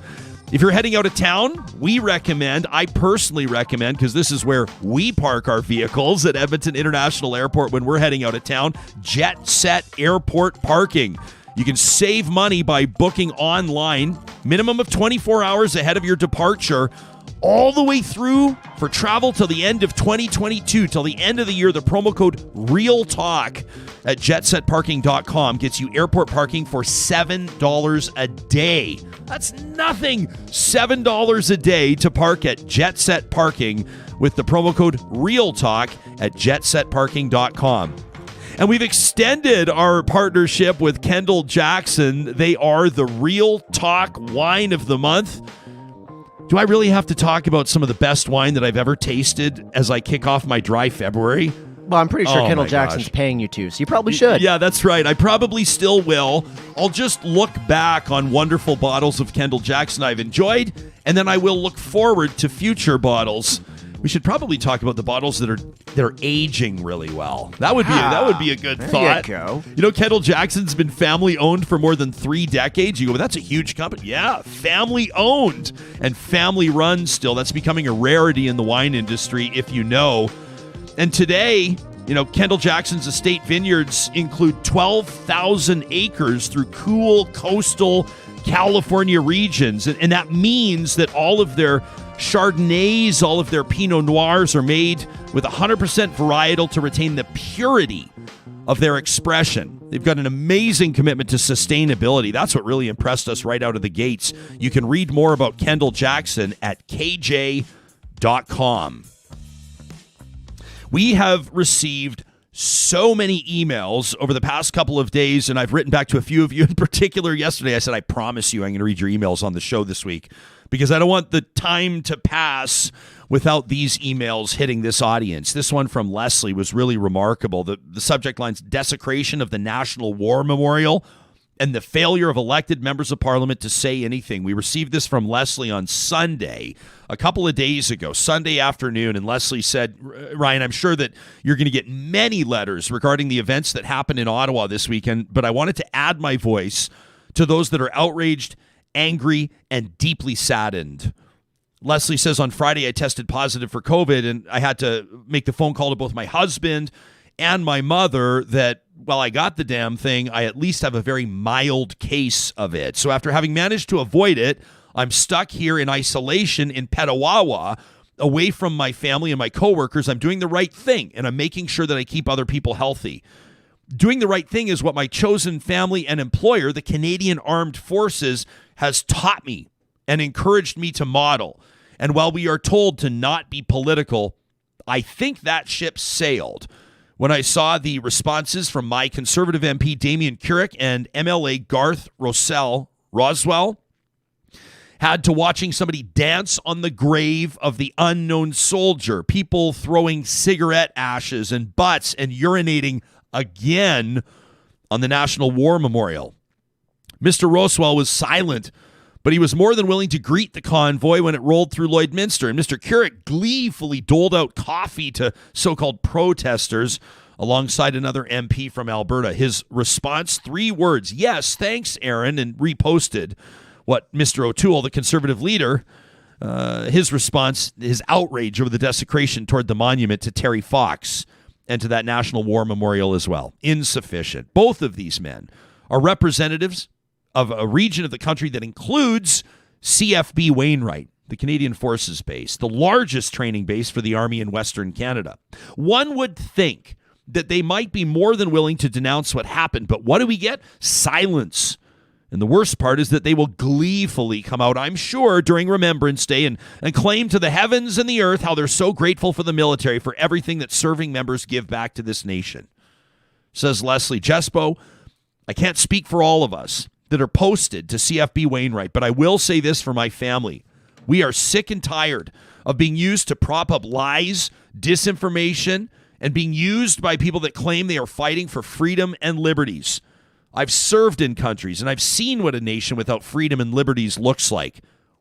If you're heading out of town, I personally recommend, because this is where we park our vehicles at Edmonton International Airport when we're heading out of town, Jet Set Airport Parking. You can save money by booking online, minimum of 24 hours ahead of your departure, all the way through for travel till the end of 2022, till the end of the year. The promo code REALTALK at jetsetparking.com gets you airport parking for $7 a day. That's nothing. $7 a day to park at Jet Set Parking with the promo code REALTALK at jetsetparking.com. And we've extended our partnership with Kendall Jackson. They are the Real Talk Wine of the Month. Do I really have to talk about some of the best wine that I've ever tasted as I kick off my dry February? Well, I'm pretty sure Kendall Jackson's paying you to, so you probably should. Yeah, that's right. I probably still will. I'll just look back on wonderful bottles of Kendall Jackson I've enjoyed, and then I will look forward to future bottles. We should probably talk about the bottles that are aging really well. That would be a good thought. There you go. You know, Kendall Jackson's been family owned for more than 3 decades. You go, well, that's a huge company. Yeah, family owned and family run still. That's becoming a rarity in the wine industry, if you know. And today, Kendall Jackson's estate vineyards include 12,000 acres through cool coastal California regions. And that means that all of their Chardonnays, all of their Pinot Noirs are made with 100% varietal to retain the purity of their expression. They've got an amazing commitment to sustainability. That's what really impressed us right out of the gates. You can read more about Kendall Jackson at kj.com. We have received so many emails over the past couple of days, and I've written back to a few of you in particular yesterday. I said, I promise you I'm going to read your emails on the show this week, because I don't want the time to pass without these emails hitting this audience. This one from Leslie was really remarkable. The subject line's desecration of the National War Memorial and the failure of elected members of parliament to say anything. We received this from Leslie on Sunday, a couple of days ago, Sunday afternoon, and Leslie said, Ryan, I'm sure that you're going to get many letters regarding the events that happened in Ottawa this weekend, but I wanted to add my voice to those that are outraged, angry, and deeply saddened. Leslie says, on Friday, I tested positive for COVID, and I had to make the phone call to both my husband and my mother that while I got the damn thing, I at least have a very mild case of it. So after having managed to avoid it, I'm stuck here in isolation in Petawawa, away from my family and my coworkers. I'm doing the right thing, and I'm making sure that I keep other people healthy. Doing the right thing is what my chosen family and employer, the Canadian Armed Forces, has taught me and encouraged me to model. And while we are told to not be political, I think that ship sailed when I saw the responses from my Conservative MP Damien Carrick and MLA Garth Roswell had to watching somebody dance on the grave of the unknown soldier, people throwing cigarette ashes and butts and urinating again on the National War Memorial. Mr. Roswell was silent, but he was more than willing to greet the convoy when it rolled through Lloydminster. And Mr. Carrick gleefully doled out coffee to so-called protesters alongside another MP from Alberta. His response, 3 words, "Yes, thanks, Aaron," and reposted what Mr. O'Toole, the Conservative leader, his response, his outrage over the desecration toward the monument to Terry Fox and to that National War Memorial as well. Insufficient. Both of these men are representatives of a region of the country that includes CFB Wainwright, the Canadian Forces Base, the largest training base for the Army in Western Canada. One would think that they might be more than willing to denounce what happened, but what do we get? Silence. And the worst part is that they will gleefully come out, I'm sure, during Remembrance Day and claim to the heavens and the earth how they're so grateful for the military for everything that serving members give back to this nation. Says Leslie Jespo, I can't speak for all of us that are posted to CFB Wainwright, but I will say this for my family. We are sick and tired of being used to prop up lies, disinformation, and being used by people that claim they are fighting for freedom and liberties. I've served in countries, and I've seen what a nation without freedom and liberties looks like.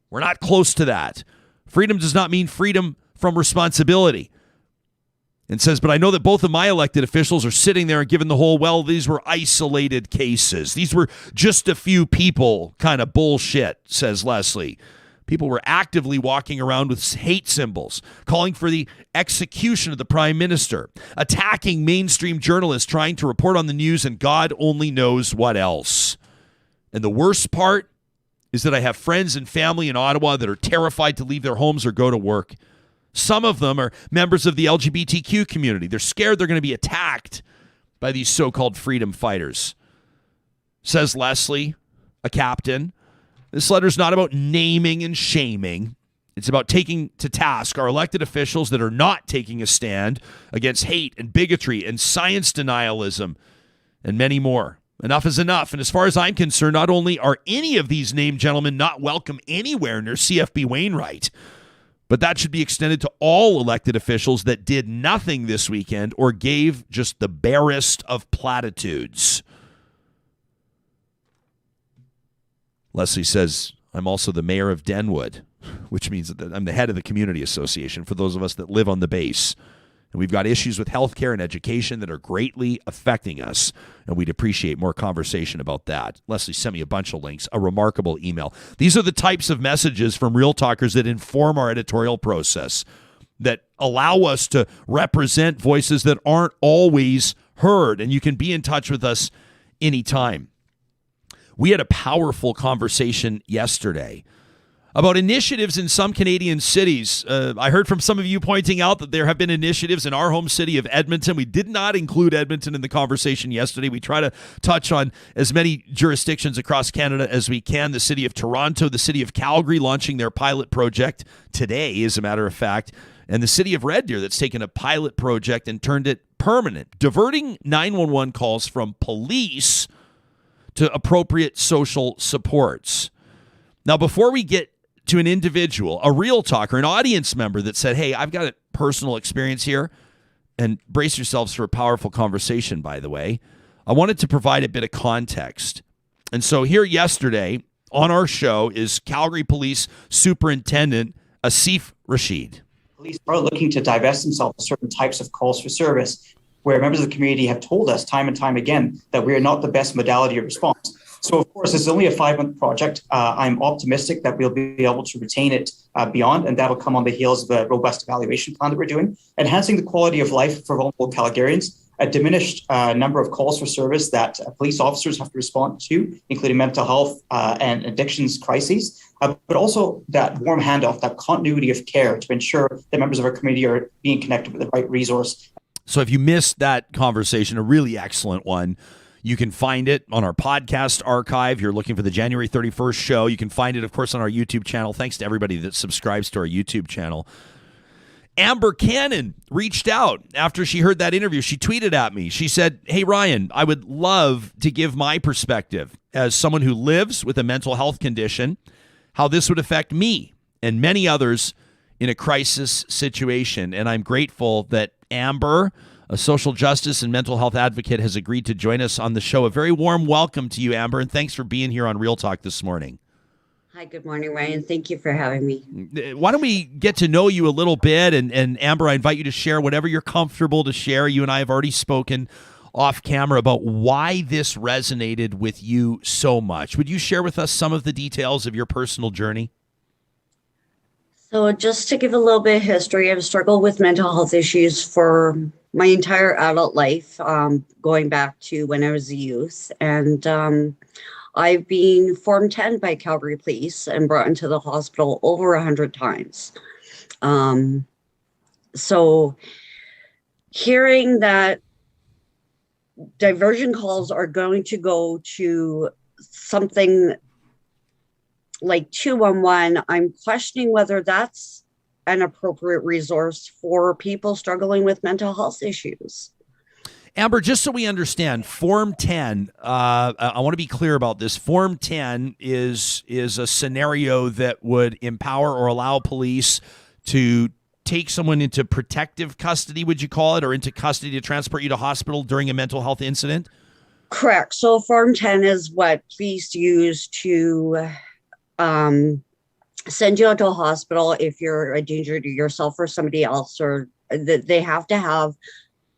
We're not close to that. Freedom does not mean freedom from responsibility. And says, but I know that both of my elected officials are sitting there and giving the whole, well, these were isolated cases. These were just a few people kind of bullshit, says Leslie. People were actively walking around with hate symbols, calling for the execution of the Prime Minister, attacking mainstream journalists trying to report on the news, and God only knows what else. And the worst part is that I have friends and family in Ottawa that are terrified to leave their homes or go to work. Some of them are members of the LGBTQ community. They're scared they're going to be attacked by these so-called freedom fighters. Says Leslie, a captain. This letter's not about naming and shaming. It's about taking to task our elected officials that are not taking a stand against hate and bigotry and science denialism and many more. Enough is enough. And as far as I'm concerned, not only are any of these named gentlemen not welcome anywhere near CFB Wainwright, but that should be extended to all elected officials that did nothing this weekend or gave just the barest of platitudes. Leslie says, I'm also the mayor of Denwood, which means that I'm the head of the community association for those of us that live on the base. And we've got issues with healthcare and education that are greatly affecting us, and we'd appreciate more conversation about that. Leslie sent me a bunch of links, a remarkable email. These are the types of messages from Real Talkers that inform our editorial process, that allow us to represent voices that aren't always heard, and you can be in touch with us anytime. We had a powerful conversation yesterday about initiatives in some Canadian cities. I heard from some of you pointing out that there have been initiatives in our home city of Edmonton. We did not include Edmonton in the conversation yesterday. We try to touch on as many jurisdictions across Canada as we can. The city of Toronto, the city of Calgary launching their pilot project today, as a matter of fact, and the city of Red Deer that's taken a pilot project and turned it permanent, diverting 911 calls from police to appropriate social supports. Now, before we get to an individual, a real talker, an audience member that said, hey, I've got a personal experience here, and brace yourselves for a powerful conversation, by the way, I wanted to provide a bit of context. And so here yesterday on our show is Calgary Police Superintendent Asif Rashid. Police are looking to divest themselves of certain types of calls for service, where members of the community have told us time and time again that we are not the best modality of response. So, of course, this is only a 5-month project. I'm optimistic that we'll be able to retain it beyond, and that'll come on the heels of a robust evaluation plan that we're doing, enhancing the quality of life for vulnerable Calgarians, a diminished number of calls for service that police officers have to respond to, including mental health and addictions crises, but also that warm handoff, that continuity of care to ensure that members of our community are being connected with the right resource. So if you missed that conversation, a really excellent one, you can find it on our podcast archive. You're looking for the January 31st show. You can find it, of course, on our YouTube channel. Thanks to everybody that subscribes to our YouTube channel. Amber Cannon reached out after she heard that interview. She tweeted at me. She said, "Hey, Ryan, I would love to give my perspective as someone who lives with a mental health condition, how this would affect me and many others in a crisis situation." And I'm grateful that Amber, a social justice and mental health advocate, has agreed to join us on the show. A very warm welcome to you, Amber, and thanks for being here on Real Talk this morning. Hi, good morning, Ryan. Thank you for having me. Why don't we get to know you a little bit? And Amber, I invite you to share whatever you're comfortable to share. You and I have already spoken off camera about why this resonated with you so much. Would you share with us some of the details of your personal journey? So just to give a little bit of history, I've struggled with mental health issues for my entire adult life, going back to when I was a youth. And I've been Form 10 by Calgary Police and brought into the hospital over 100 times. So hearing that diversion calls are going to go to something like 211, I'm questioning whether that's an appropriate resource for people struggling with mental health issues. Amber, just so we understand, Form 10, I want to be clear about this. Form 10 is a scenario that would empower or allow police to take someone into protective custody, would you call it, or into custody to transport you to hospital during a mental health incident? Correct. So Form 10 is what police use to send you out to a hospital if you're a danger to yourself or somebody else, or they have to have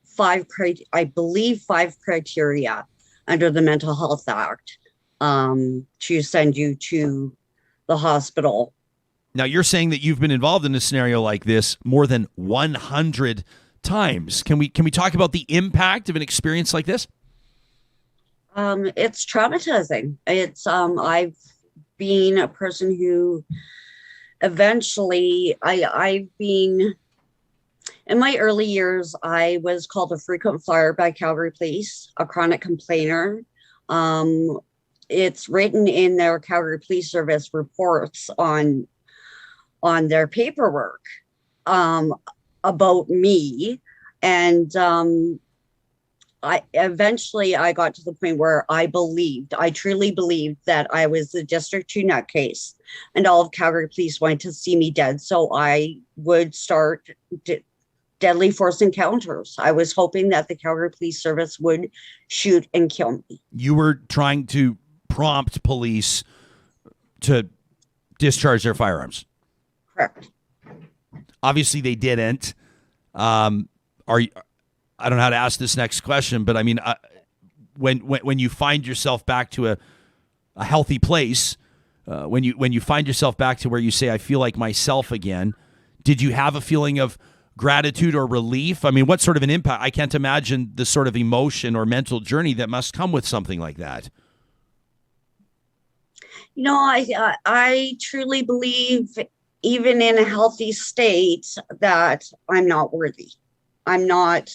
five criteria under the Mental Health Act to send you to the hospital. Now, you're saying that you've been involved in a scenario like this more than 100 times. Can we talk about the impact of an experience like this? It's traumatizing. It's I've been a person who eventually I've been. In my early years, I was called a frequent flyer by Calgary Police, a chronic complainer. It's written in their Calgary Police Service reports on their paperwork about me. And I got to the point where I truly believed that I was the District 2 nutcase, and all of Calgary Police wanted to see me dead. So I would start deadly force encounters. I was hoping that the Calgary Police Service would shoot and kill me. You were trying to prompt police to discharge their firearms. Correct. Obviously, they didn't. I don't know how to ask this next question, but I mean, when you find yourself back to a healthy place, when you find yourself back to where you say, "I feel like myself again," did you have a feeling of gratitude or relief? I mean, what sort of an impact? I can't imagine the sort of emotion or mental journey that must come with something like that. You know, I truly believe, even in a healthy state, that I'm not worthy. I'm not,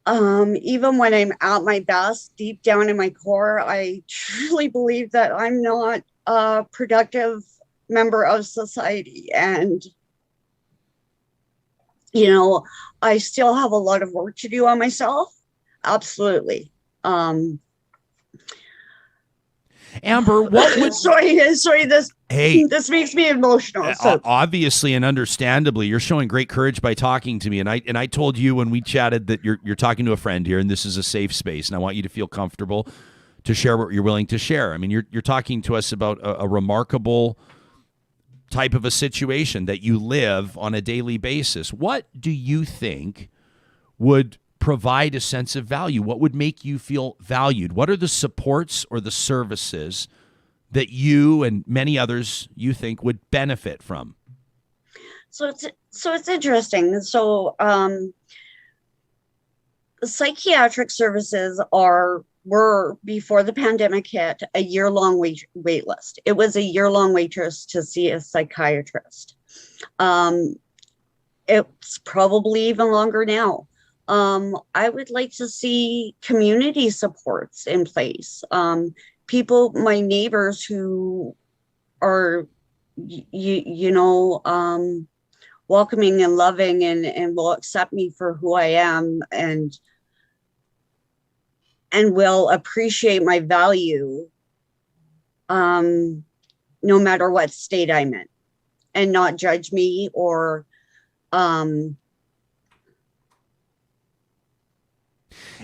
even when I'm at my best, deep down in my core, I truly believe that I'm not a productive member of society. And you know, I still have a lot of work to do on myself. Absolutely. Amber, what would... sorry, this makes me emotional. So. Obviously and understandably, you're showing great courage by talking to me. And I told you when we chatted that you're talking to a friend here, and this is a safe space, and I want you to feel comfortable to share what you're willing to share. I mean, you're talking to us about a remarkable type of a situation that you live on a daily basis. What do you think would provide a sense of value? What would make you feel valued? What are the supports or the services that you and many others you think would benefit from? So it's interesting. So psychiatric services were before the pandemic hit a year-long wait list. It was a year-long wait list to see a psychiatrist. It's probably even longer now. I would like to see community supports in place. People, my neighbors who are, welcoming and loving and will accept me for who I am and will appreciate my value, no matter what state I'm in, and not judge me or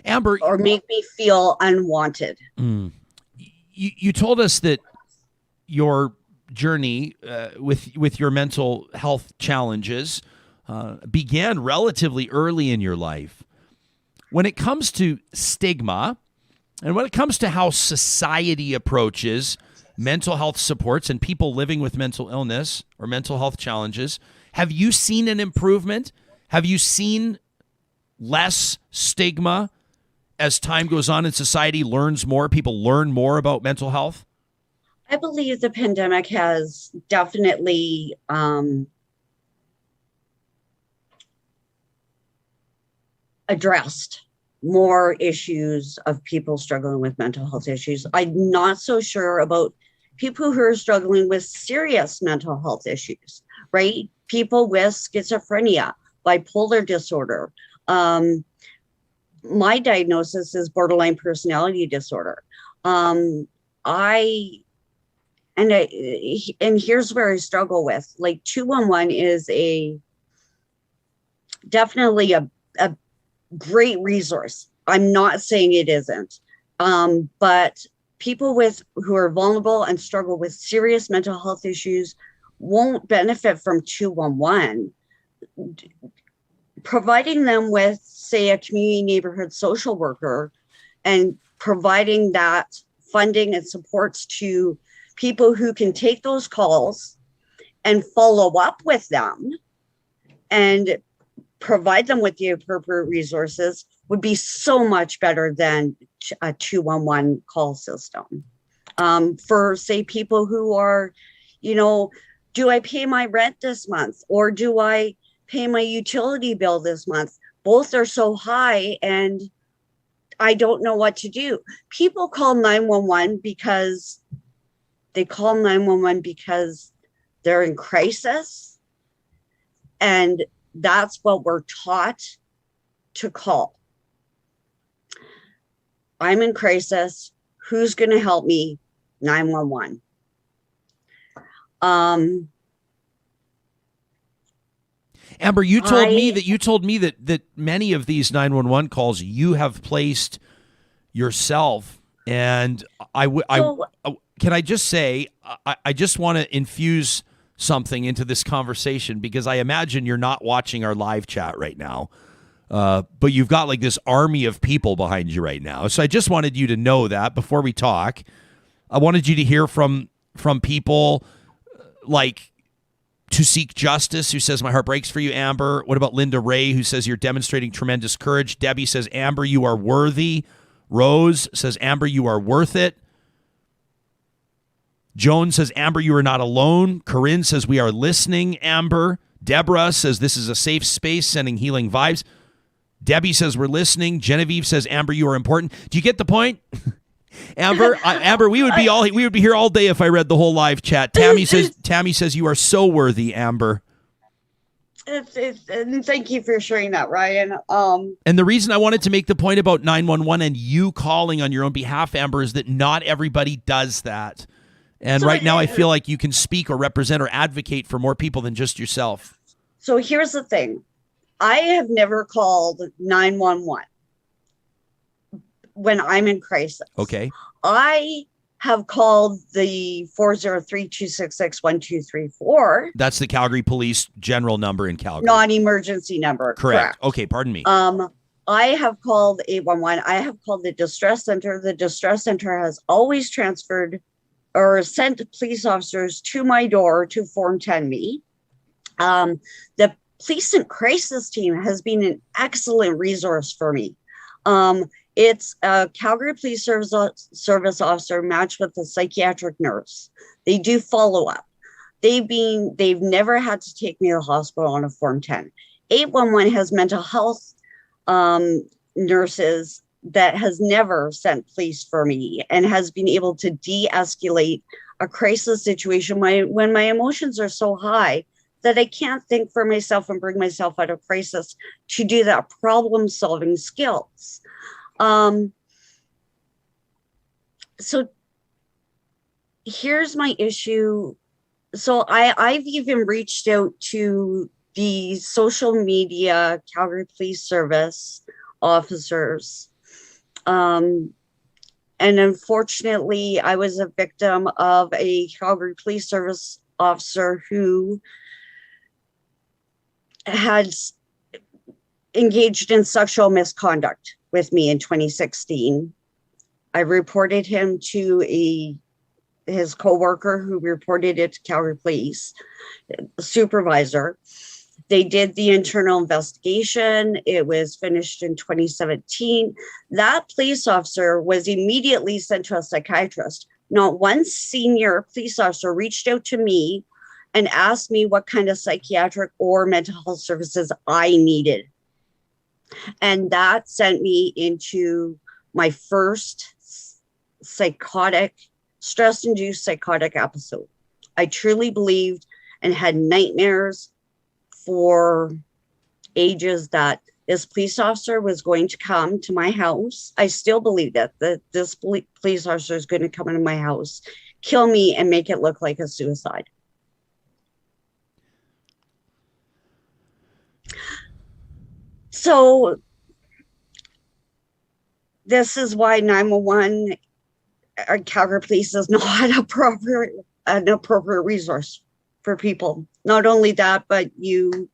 Amber, or make me feel unwanted. You told us that your journey with your mental health challenges began relatively early in your life. When it comes to stigma and when it comes to how society approaches mental health supports and people living with mental illness or mental health challenges, have you seen an improvement? Have you seen less stigma as time goes on and society learns more, people learn more about mental health? I believe the pandemic has definitely addressed more issues of people struggling with mental health issues. I'm not so sure about people who are struggling with serious mental health issues, right? People with schizophrenia, bipolar disorder. My diagnosis is borderline personality disorder. And here's where I struggle with, like 211 is definitely a great resource. I'm not saying it isn't, but people who are vulnerable and struggle with serious mental health issues won't benefit from 211. Providing them with, say, a community neighborhood social worker and providing that funding and supports to people who can take those calls and follow up with them and provide them with the appropriate resources would be so much better than a 211 call system. For, say, people who are, do I pay my rent this month or do I pay my utility bill this month? Both are so high and I don't know what to do. People call 911 because they're in crisis, and that's what we're taught to call. I'm in crisis. Who's going to help me? 911. Amber, you told me that many of these 911 calls you have placed yourself, and can I just say I just want to infuse something into this conversation, because I imagine you're not watching our live chat right now, but you've got like this army of people behind you right now. So I just wanted you to know that before we talk. I wanted you to hear from people like To Seek Justice, who says, my heart breaks for you, Amber. What about Linda Ray, who says, you're demonstrating tremendous courage. Debbie says, Amber, you are worthy. Rose says, Amber, you are worth it. Joan says, Amber, you are not alone. Corinne says, we are listening, Amber. Deborah says, this is a safe space, sending healing vibes. Debbie says, we're listening. Genevieve says, Amber, you are important. Do you get the point? Amber, Amber, we would be here all day if I read the whole live chat. Tammy says you are so worthy, Amber. And thank you for sharing that, Ryan. And the reason I wanted to make the point about 911 and you calling on your own behalf, Amber, is that not everybody does that. And right now I feel like you can speak or represent or advocate for more people than just yourself. So here's the thing. I have never called 911 when I'm in crisis. Okay. I have called the 403-266-1234. That's the Calgary Police general number in Calgary. Non-emergency number. Correct. Okay, pardon me. I have called 811. I have called the distress center. The distress center has always transferred or sent police officers to my door to Form 10 me. The police and crisis team has been an excellent resource for me. It's a Calgary Police service officer matched with a psychiatric nurse. They do follow up. They've never had to take me to the hospital on a Form 10. 811 has mental health nurses that has never sent police for me and has been able to de-escalate a crisis situation when my emotions are so high that I can't think for myself and bring myself out of crisis to do that problem-solving skills. So here's my issue. So I've even reached out to the social media Calgary Police Service officers. And unfortunately, I was a victim of a Calgary Police Service officer who had engaged in sexual misconduct with me in 2016. I reported him to his coworker who reported it to Calgary Police, the supervisor. They did the internal investigation. It was finished in 2017. That police officer was immediately sent to a psychiatrist. Not one senior police officer reached out to me and asked me what kind of psychiatric or mental health services I needed. And that sent me into my first stress-induced psychotic episode. I truly believed and had nightmares for ages that this police officer was going to come to my house. I still believe that this police officer is going to come into my house, kill me, and make it look like a suicide. So this is why 911 Calgary Police is not an appropriate resource for people. Not only that, but you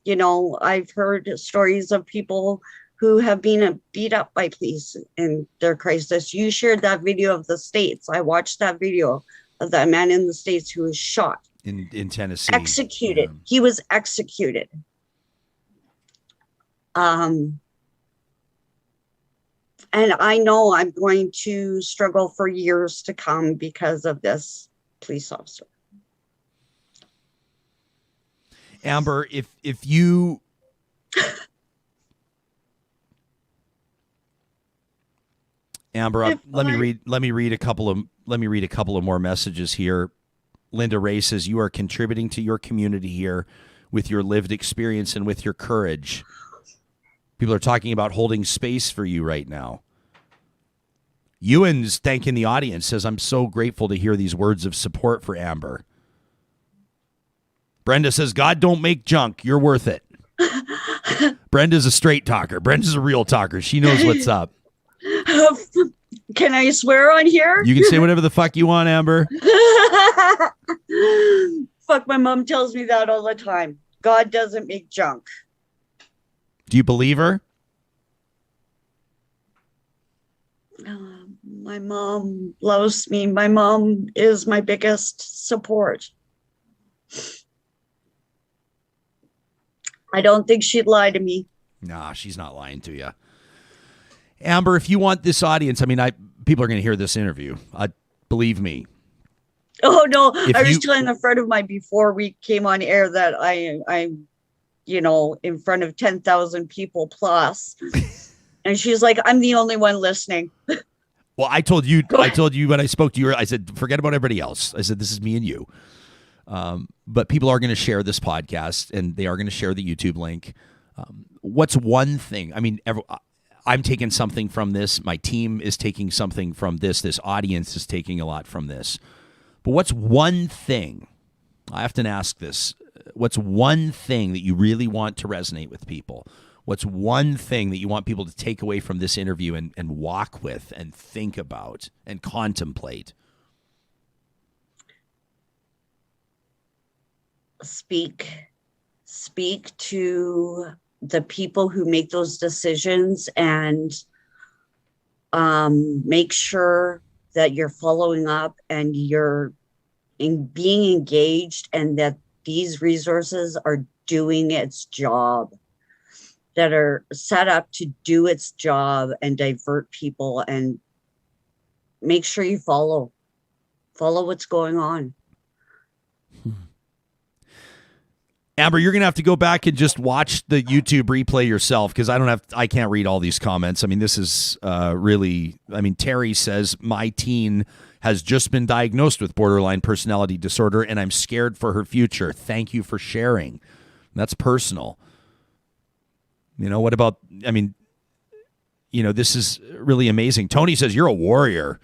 know, I've heard stories of people who have been beat up by police in their crisis. You shared that video of the States. I watched that video of that man in the States who was shot. In Tennessee. Executed. Yeah. He was executed. And I know I'm going to struggle for years to come because of this police officer. Amber, if you Amber, let me read a couple of more messages here. Linda Ray says you are contributing to your community here with your lived experience and with your courage. People are talking about holding space for you right now. Ewan's thanking the audience, says, I'm so grateful to hear these words of support for Amber. Brenda says, God don't make junk. You're worth it. Brenda's a straight talker. Brenda's a real talker. She knows what's up. Can I swear on here? You can say whatever the fuck you want, Amber. Fuck, my mom tells me that all the time. God doesn't make junk. Do you believe her? My mom loves me. My mom is my biggest support. I don't think she'd lie to me. Nah, she's not lying to you. Amber, if you want this audience, I mean, people are going to hear this interview. Believe me. Oh, no. I was telling a friend of mine before we came on air that I'm, you know, in front of 10,000 people plus. And she's like, I'm the only one listening. Well, I told you when I spoke to you, I said, forget about everybody else. I said, this is me and you. But people are going to share this podcast and they are going to share the YouTube link. What's one thing? I mean, I'm taking something from this. My team is taking something from this. This audience is taking a lot from this. But what's one thing? I often ask this. What's one thing that you really want to resonate with people? What's one thing that you want people to take away from this interview and walk with and think about and contemplate? Speak to the people who make those decisions and make sure that you're following up and you're being engaged and that these resources are doing its job. that are set up to do its job and divert people, and make sure you follow what's going on. Amber, you're going to have to go back and just watch the YouTube replay yourself, because I can't read all these comments. I mean, this is really, Terry says, my teen has just been diagnosed with borderline personality disorder, and I'm scared for her future. Thank you for sharing. That's personal. What about, this is really amazing. Tony says, you're a warrior.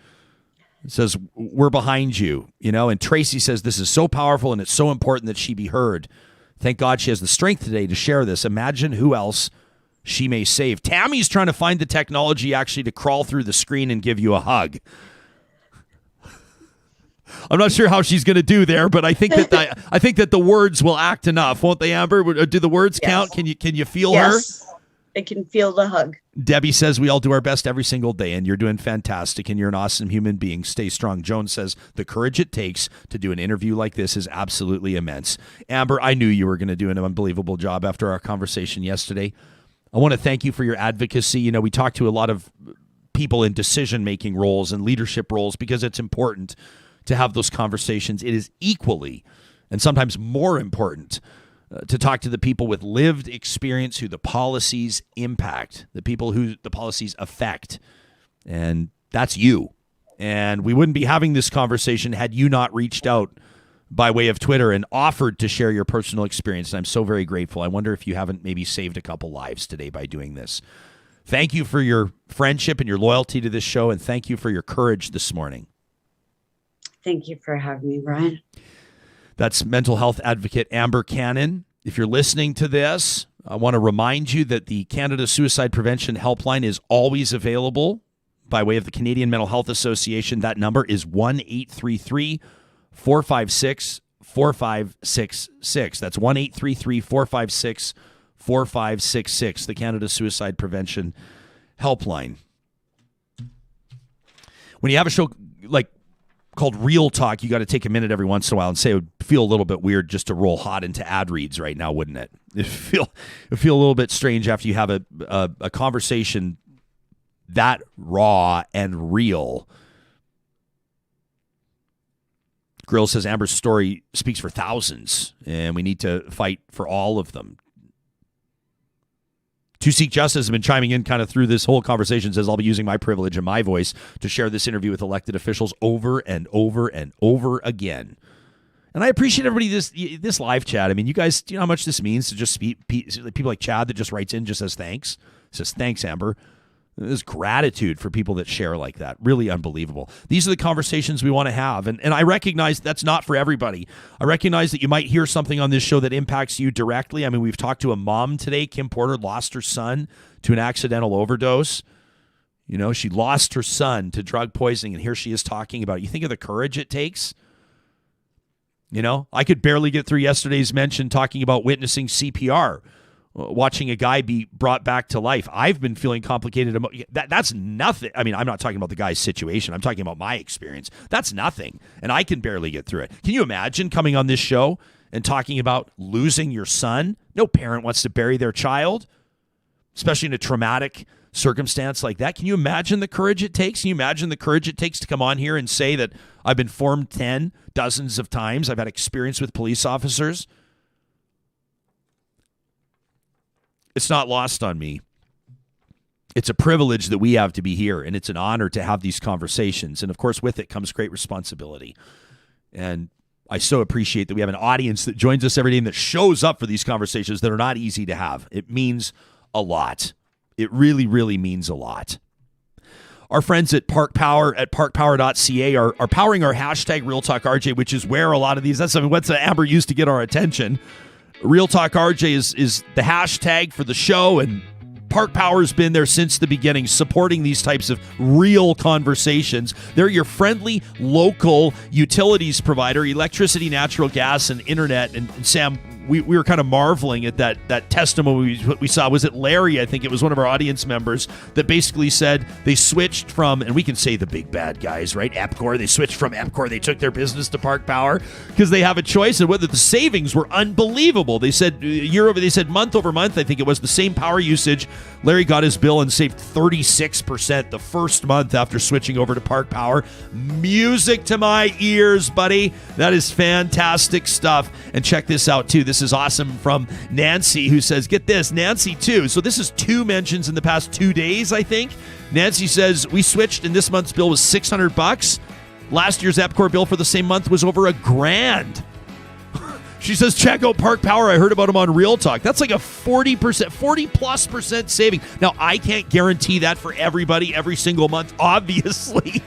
It says, we're behind you, and Tracy says, this is so powerful and it's so important that she be heard. Thank God she has the strength today to share this. Imagine who else she may save. Tammy's trying to find the technology actually to crawl through the screen and give you a hug. I'm not sure how she's going to do there, but I think that the words will act enough, won't they, Amber? Do the words count? Can you feel her? I can feel the hug. Debbie says we all do our best every single day, and you're doing fantastic, and you're an awesome human being. Stay strong. Joan says the courage it takes to do an interview like this is absolutely immense. Amber, I knew you were going to do an unbelievable job after our conversation yesterday. I want to thank you for your advocacy. We talked to a lot of people in decision-making roles and leadership roles because it's important to have those conversations. It is equally and sometimes more important to talk to the people with lived experience who the policies impact, the people who the policies affect. And that's you. And we wouldn't be having this conversation had you not reached out by way of Twitter and offered to share your personal experience. And I'm so very grateful. I wonder if you haven't maybe saved a couple lives today by doing this. Thank you for your friendship and your loyalty to this show. And thank you for your courage this morning. Thank you for having me, Brian. That's mental health advocate Amber Cannon. If you're listening to this, I want to remind you that the Canada Suicide Prevention Helpline is always available by way of the Canadian Mental Health Association. That number is 1-833-456-4566. That's 1-833-456-4566, the Canada Suicide Prevention Helpline. When you have a show like called Real Talk, you got to take a minute every once in a while and say it would feel a little bit weird just to roll hot into ad reads right now, wouldn't it? It'd feel a little bit strange after you have a conversation that raw and real. Grill says Amber's story speaks for thousands, and we need to fight for all of them. To Seek Justice has been chiming in kind of through this whole conversation, says I'll be using my privilege and my voice to share this interview with elected officials over and over and over again. And I appreciate everybody this live chat. I mean, you guys, do you know how much this means to just speak, people like Chad that just writes in, just says thanks. Says thanks, Amber. There's gratitude for people that share like that. Really unbelievable. These are the conversations we want to have. And I recognize that's not for everybody. I recognize that you might hear something on this show that impacts you directly. I mean, we've talked to a mom today. Kim Porter lost her son to an accidental overdose. She lost her son to drug poisoning, and here she is talking about it. You think of the courage it takes? I could barely get through yesterday's mention talking about witnessing CPR. Watching a guy be brought back to life. I've been feeling complicated. That's nothing. I mean, I'm not talking about the guy's situation. I'm talking about my experience. That's nothing. And I can barely get through it. Can you imagine coming on this show and talking about losing your son? No parent wants to bury their child, especially in a traumatic circumstance like that. Can you imagine the courage it takes? Can you imagine the courage it takes to come on here and say that I've been formed dozens of times. I've had experience with police officers. It's not lost on me. It's a privilege that we have to be here, and it's an honor to have these conversations. And, of course, with it comes great responsibility. And I so appreciate that we have an audience that joins us every day and that shows up for these conversations that are not easy to have. It means a lot. It really, really means a lot. Our friends at Park Power at parkpower.ca are powering our hashtag Real Talk RJ, which is where a lot of these, what's Amber used to get our attention. Real Talk RJ is the hashtag for the show, and Park Power's been there since the beginning, supporting these types of real conversations. They're your friendly, local utilities provider, electricity, natural gas, and internet. And Sam, we were kind of marveling at that testimony we saw. Was it Larry? I think it was one of our audience members that basically said they switched from, and we can say the big bad guys, right? Epcor. They switched from Epcor. They took their business to Park Power because they have a choice, and whether the savings were unbelievable. They said they said month over month, I think it was the same power usage. Larry got his bill and saved 36% the first month after switching over to Park Power. Music to my ears, buddy. That is fantastic stuff. And check this out, too. This is awesome from Nancy, who says, get this, Nancy, too. So this is 2 mentions in the past 2 days, I think. Nancy says, we switched, and this month's bill was $600. Last year's Epcor bill for the same month was over $1,000. She says, check out Park Power. I heard about them on Real Talk. That's like a 40% saving. Now, I can't guarantee that for everybody every single month, obviously.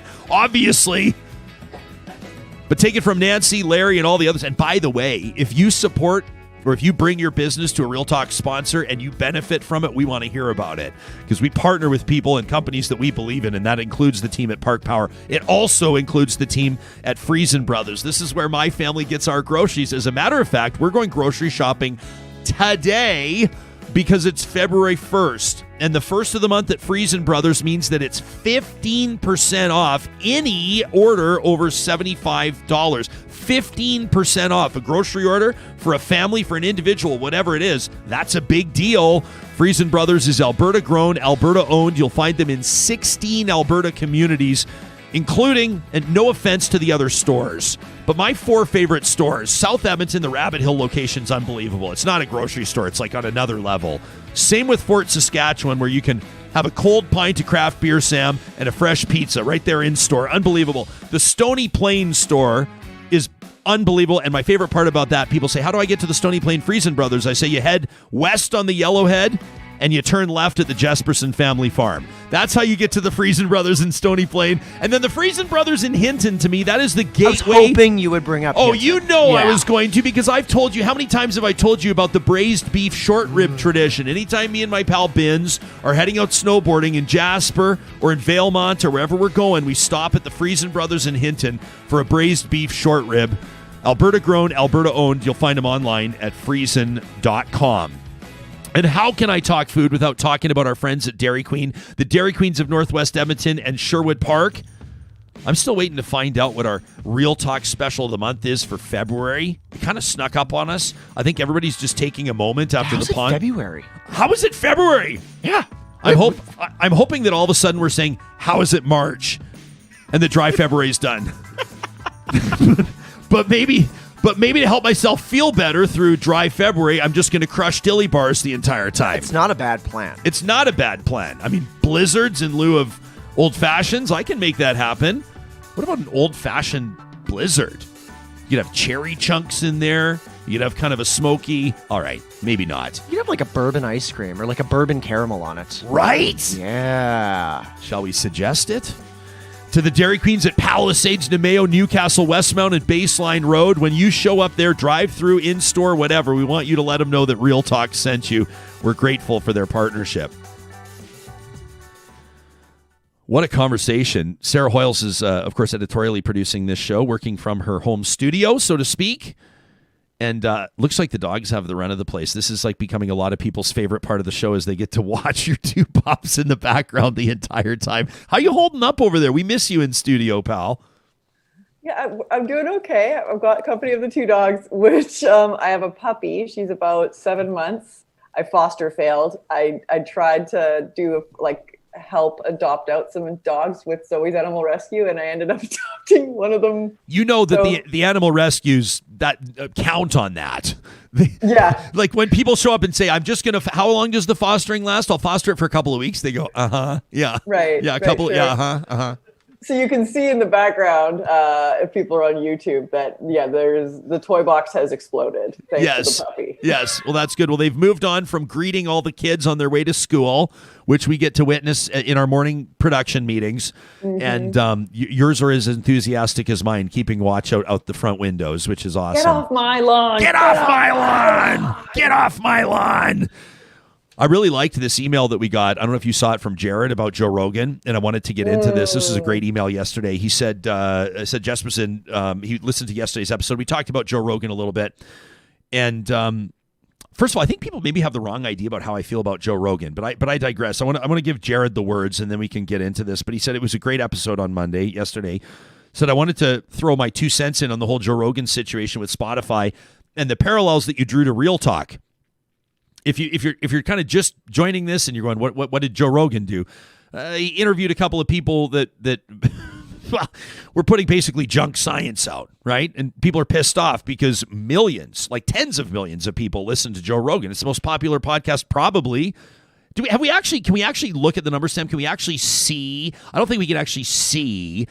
But take it from Nancy, Larry, and all the others. And by the way, if you support or if you bring your business to a Real Talk sponsor and you benefit from it, we want to hear about it because we partner with people and companies that we believe in, and that includes the team at Park Power. It also includes the team at Friesen Brothers. This is where my family gets our groceries. As a matter of fact, we're going grocery shopping today because it's February 1st. And the first of the month at Friesen Brothers means that it's 15% off any order over $75. 15% off a grocery order for a family, for an individual, whatever it is. That's a big deal. Friesen Brothers is Alberta grown, Alberta owned. You'll find them in 16 Alberta communities, including, and no offense to the other stores, but my 4 favorite stores. South Edmonton, the Rabbit Hill location's unbelievable. It's not a grocery store. It's like on another level. Same with Fort Saskatchewan, where you can have a cold pint of craft beer, Sam, and a fresh pizza right there in store. Unbelievable. The Stony Plain store is unbelievable. And my favorite part about that, people say, how do I get to the Stony Plain Friesen Brothers? I say you head west on the Yellowhead and you turn left at the Jesperson family farm. That's how you get to the Friesen Brothers in Stony Plain. And then the Friesen Brothers in Hinton, to me, that is the gateway. I was hoping you would bring up Hinton. you know I was going to, because I've told you, how many times have I told you about the braised beef short rib tradition? Anytime me and my pal Bins are heading out snowboarding in Jasper or in Valemont or wherever we're going, we stop at the Friesen Brothers in Hinton for a braised beef short rib. Alberta grown, Alberta owned. You'll find them online at friesen.com. And how can I talk food without talking about our friends at Dairy Queen, the Dairy Queens of Northwest Edmonton and Sherwood Park? I'm still waiting to find out what our Real Talk special of the month is for February. It kind of snuck up on us. I think everybody's just taking a moment after the pond. February? How is it February? Yeah. I'm hoping that all of a sudden we're saying, how is it March? And the dry February's done. But maybe to help myself feel better through dry February, I'm just going to crush dilly bars the entire time. It's not a bad plan. It's not a bad plan. I mean, blizzards in lieu of old fashions, I can make that happen. What about an old fashioned blizzard? You'd have cherry chunks in there. You'd have kind of a smoky. All right, maybe not. You'd have like a bourbon ice cream or like a bourbon caramel on it. Right? Yeah. Shall we suggest it? To the Dairy Queens at Palisades, Nemeo, Newcastle, Westmount, and Baseline Road. When you show up there, drive-through, in-store, whatever, we want you to let them know that Real Talk sent you. We're grateful for their partnership. What a conversation. Sarah Hoyles is, of course, editorially producing this show, working from her home studio, so to speak. And looks like the dogs have the run of the place. This is like becoming a lot of people's favorite part of the show as they get to watch your 2 pups in the background the entire time. How you holding up over there? We miss you in studio, pal. Yeah, I'm doing okay. I've got company of the 2 dogs, which I have a puppy. She's about 7 months. I foster failed. I tried to do help adopt out some dogs with Zoe's Animal Rescue, and I ended up adopting one of them. You know that the animal rescues that count on that. Yeah. Like when people show up and say, I'm just going to, how long does the fostering last? I'll foster it for a couple of weeks. They go, yeah. Right. Yeah, sure. Yeah, So you can see in the background, if people are on YouTube, that, there's the toy box has exploded thanks to the puppy. Yes. Well, that's good. Well, they've moved on from greeting all the kids on their way to school, which we get to witness in our morning production meetings. Mm-hmm. And yours are as enthusiastic as mine, keeping watch out the front windows, which is awesome. Get off my lawn. Get off my lawn. Get off my lawn. I really liked this email that we got. I don't know if you saw it from Jared about Joe Rogan, and I wanted to get into this. This is a great email yesterday. He said, Jesperson, he listened to yesterday's episode. We talked about Joe Rogan a little bit. And first of all, I think people maybe have the wrong idea about how I feel about Joe Rogan, but I digress. I want to give Jared the words, and then we can get into this. But he said it was a great episode on yesterday. Said I wanted to throw my 2 cents in on the whole Joe Rogan situation with Spotify and the parallels that you drew to Real Talk. If you're kind of just joining this and you're going, what did Joe Rogan do? He interviewed a couple of people that well, we're putting basically junk science out, right? And people are pissed off because millions, like tens of millions of people listen to Joe Rogan. It's the most popular podcast probably. Can we actually look at the numbers, Sam? Can we actually see? I don't think we can actually see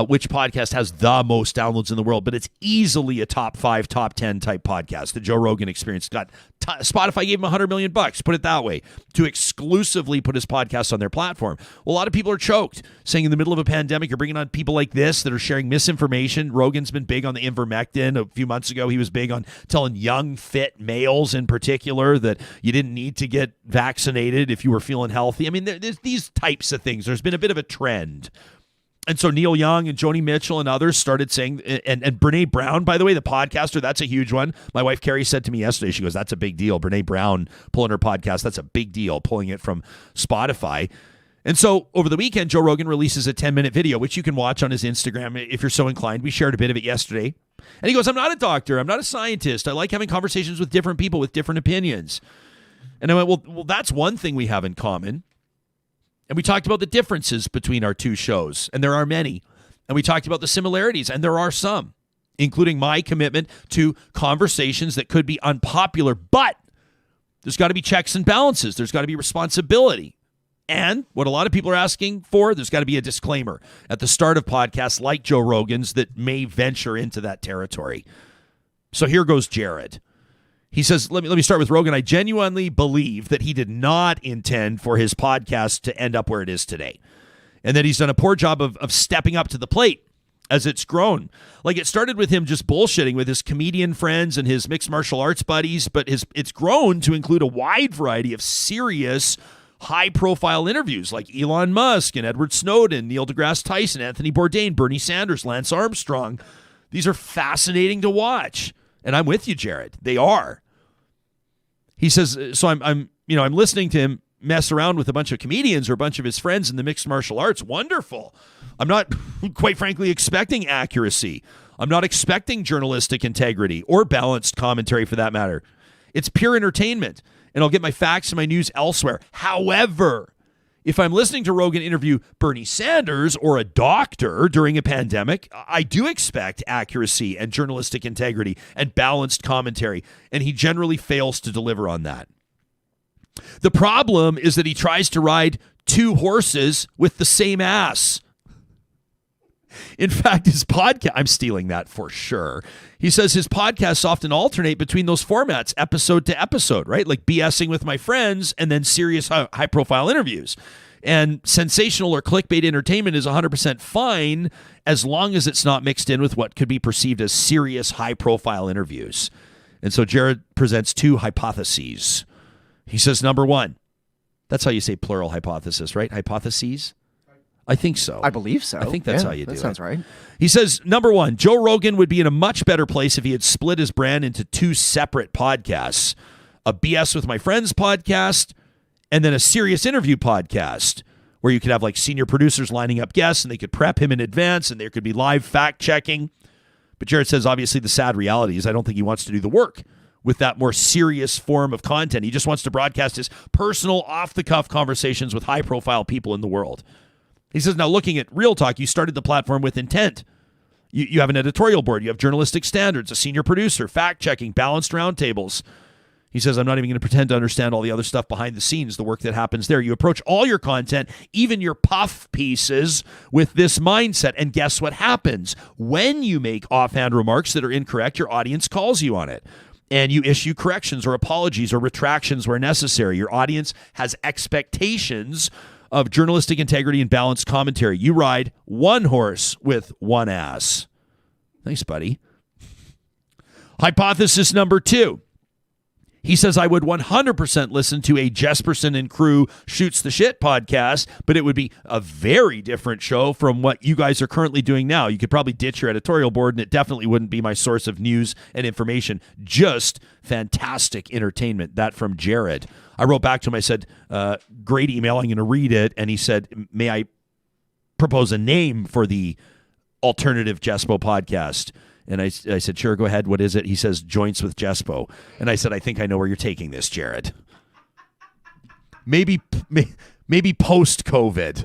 which podcast has the most downloads in the world, but it's easily a top 5, top 10 type podcast. The Joe Rogan Experience Spotify gave him $100 million, put it that way, to exclusively put his podcast on their platform. Well, a lot of people are choked, saying in the middle of a pandemic, you're bringing on people like this that are sharing misinformation. Rogan's been big on the ivermectin. A few months ago, he was big on telling young, fit males in particular that you didn't need to get vaccinated if you were feeling healthy. I mean, there's these types of things. There's been a bit of a trend. And so Neil Young and Joni Mitchell and others started saying, and Brene Brown, by the way, the podcaster, that's a huge one. My wife Carrie said to me yesterday, she goes, that's a big deal. Brene Brown pulling her podcast, that's a big deal, pulling it from Spotify. And so over the weekend, Joe Rogan releases a 10-minute video, which you can watch on his Instagram if you're so inclined. We shared a bit of it yesterday. And he goes, I'm not a doctor. I'm not a scientist. I like having conversations with different people with different opinions. And I went, well, that's one thing we have in common. And we talked about the differences between our two shows, and there are many. And we talked about the similarities, and there are some, including my commitment to conversations that could be unpopular, but there's got to be checks and balances. There's got to be responsibility. And what a lot of people are asking for, there's got to be a disclaimer at the start of podcasts like Joe Rogan's that may venture into that territory. So here goes Jared. He says, let me start with Rogan. I genuinely believe that he did not intend for his podcast to end up where it is today, and that he's done a poor job of stepping up to the plate as it's grown. Like, it started with him just bullshitting with his comedian friends and his mixed martial arts buddies, but it's grown to include a wide variety of serious, high-profile interviews like Elon Musk and Edward Snowden, Neil deGrasse Tyson, Anthony Bourdain, Bernie Sanders, Lance Armstrong. These are fascinating to watch. And I'm with you, Jared. They are. He says, so I'm listening to him mess around with a bunch of comedians or a bunch of his friends in the mixed martial arts. Wonderful. I'm not, quite frankly, expecting accuracy. I'm not expecting journalistic integrity or balanced commentary for that matter. It's pure entertainment, and I'll get my facts and my news elsewhere. However, if I'm listening to Rogan interview Bernie Sanders or a doctor during a pandemic, I do expect accuracy and journalistic integrity and balanced commentary, and he generally fails to deliver on that. The problem is that he tries to ride two horses with the same ass. In fact, his podcast, I'm stealing that for sure. He says his podcasts often alternate between those formats, episode to episode, right? Like BSing with my friends and then serious high-profile interviews. And sensational or clickbait entertainment is 100% fine as long as it's not mixed in with what could be perceived as serious high-profile interviews. And so Jared presents two hypotheses. He says, number one, that's how you say plural hypothesis, right? Hypotheses? I think so. I believe so. I think that's how you do it. That sounds right. He says, number one, Joe Rogan would be in a much better place if he had split his brand into two separate podcasts, a BS with my friends podcast and then a serious interview podcast where you could have like senior producers lining up guests and they could prep him in advance and there could be live fact checking. But Jared says, obviously, the sad reality is I don't think he wants to do the work with that more serious form of content. He just wants to broadcast his personal, off-the-cuff conversations with high-profile people in the world. He says, now looking at Real Talk, you started the platform with intent. You have an editorial board. You have journalistic standards, a senior producer, fact-checking, balanced roundtables. He says, I'm not even going to pretend to understand all the other stuff behind the scenes, the work that happens there. You approach all your content, even your puff pieces, with this mindset. And guess what happens? When you make offhand remarks that are incorrect, your audience calls you on it. And you issue corrections or apologies or retractions where necessary. Your audience has expectations of journalistic integrity and balanced commentary. You ride one horse with one ass. Thanks, buddy. Hypothesis number two. He says, I would 100% listen to a Jesperson and crew Shoots the Shit podcast, but it would be a very different show from what you guys are currently doing now. You could probably ditch your editorial board, and it definitely wouldn't be my source of news and information. Just fantastic entertainment. That from Jared. I wrote back to him. I said, great email. I'm going to read it. And he said, may I propose a name for the alternative Jespo podcast? And I said, sure, go ahead. What is it? He says, Joints with Jespo. And I said, I think I know where you're taking this, Jared. Maybe post-COVID.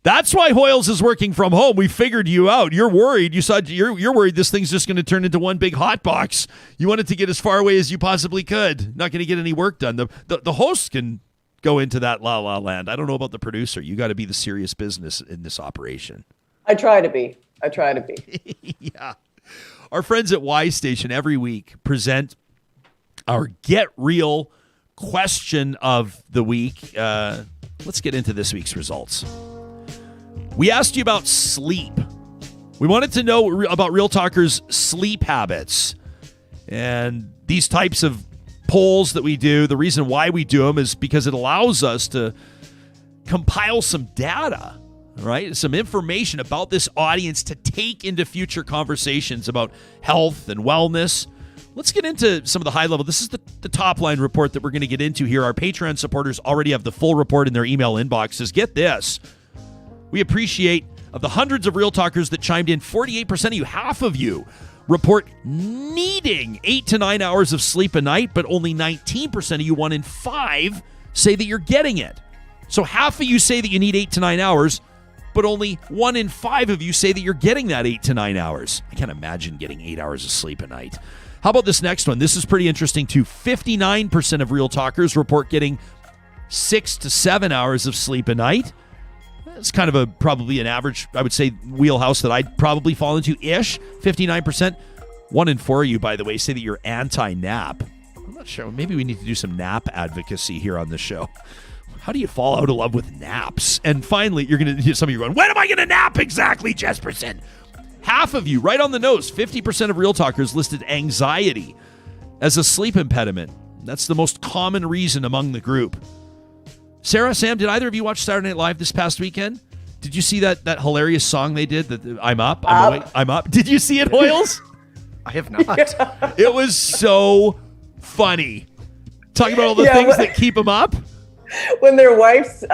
That's why Hoyles is working from home. We figured you out. You're worried. You're worried this thing's just going to turn into one big hot box. You wanted to get as far away as you possibly could. Not going to get any work done. The host can go into that la-la land. I don't know about the producer. You got to be the serious business in this operation. I try to be. Yeah. Our friends at Y Station every week present our Get Real question of the week. Let's get into this week's results. We asked you about sleep. We wanted to know about Real Talkers' sleep habits. And these types of polls that we do, the reason why we do them is because it allows us to compile some data, right? Some information about this audience to take into future conversations about health and wellness. Let's get into some of the high level. This is the top line report that we're going to get into here. Our Patreon supporters already have the full report in their email inboxes. Get this. We appreciate of the hundreds of Real Talkers that chimed in, 48% of you, half of you, report needing 8 to 9 hours of sleep a night, but only 19% of you, 1 in 5, say that you're getting it. So half of you say that you need 8 to 9 hours, but only 1 in 5 of you say that you're getting that 8 to 9 hours. I can't imagine getting 8 hours of sleep a night. How about this next one? This is pretty interesting too. 59% of Real Talkers report getting 6 to 7 hours of sleep a night. It's kind of probably an average, I would say, wheelhouse that I'd probably fall into-ish. 59%. 1 in 4 of you, by the way, say that you're anti-nap. I'm not sure. Maybe we need to do some nap advocacy here on the show. How do you fall out of love with naps? And finally, some of you are going, when am I going to nap exactly, Jesperson? Half of you, right on the nose, 50% of Real Talkers listed anxiety as a sleep impediment. That's the most common reason among the group. Sarah, Sam, did either of you watch Saturday Night Live this past weekend? Did you see that hilarious song they did, that I'm up, I'm awake, I'm up? Did you see it, Hoyles? I have not. It was so funny. Talking about all the things that keep them up. When their wife's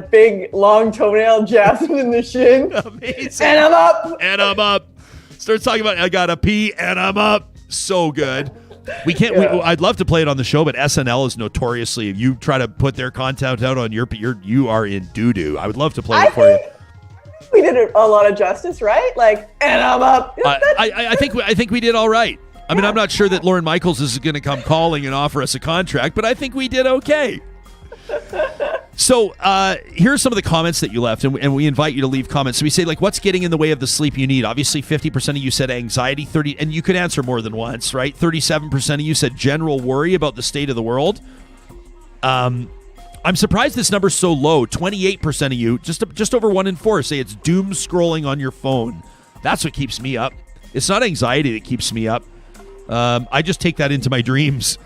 big, long toenail jabs them in the shin. Amazing. And I'm up. And I'm up. Starts talking about, I gotta pee, and I'm up. So good. We can't. Yeah. I'd love to play it on the show, but SNL is notoriously, if you try to put their content out on you are in doo-doo. I would love to play it for you. We did a lot of justice, right? Like, and I'm up. I think we did all right. I mean, I'm not sure that Lorne Michaels is going to come calling and offer us a contract, but I think we did okay. So here are some of the comments that you left, and we invite you to leave comments. So we say, like, what's getting in the way of the sleep you need? Obviously, 50% of you said anxiety, 30%, and you could answer more than once, right? 37% of you said general worry about the state of the world. I'm surprised this number's so low. 28% of you, just over 1 in 4, say it's doom scrolling on your phone. That's what keeps me up. It's not anxiety that keeps me up. I just take that into my dreams.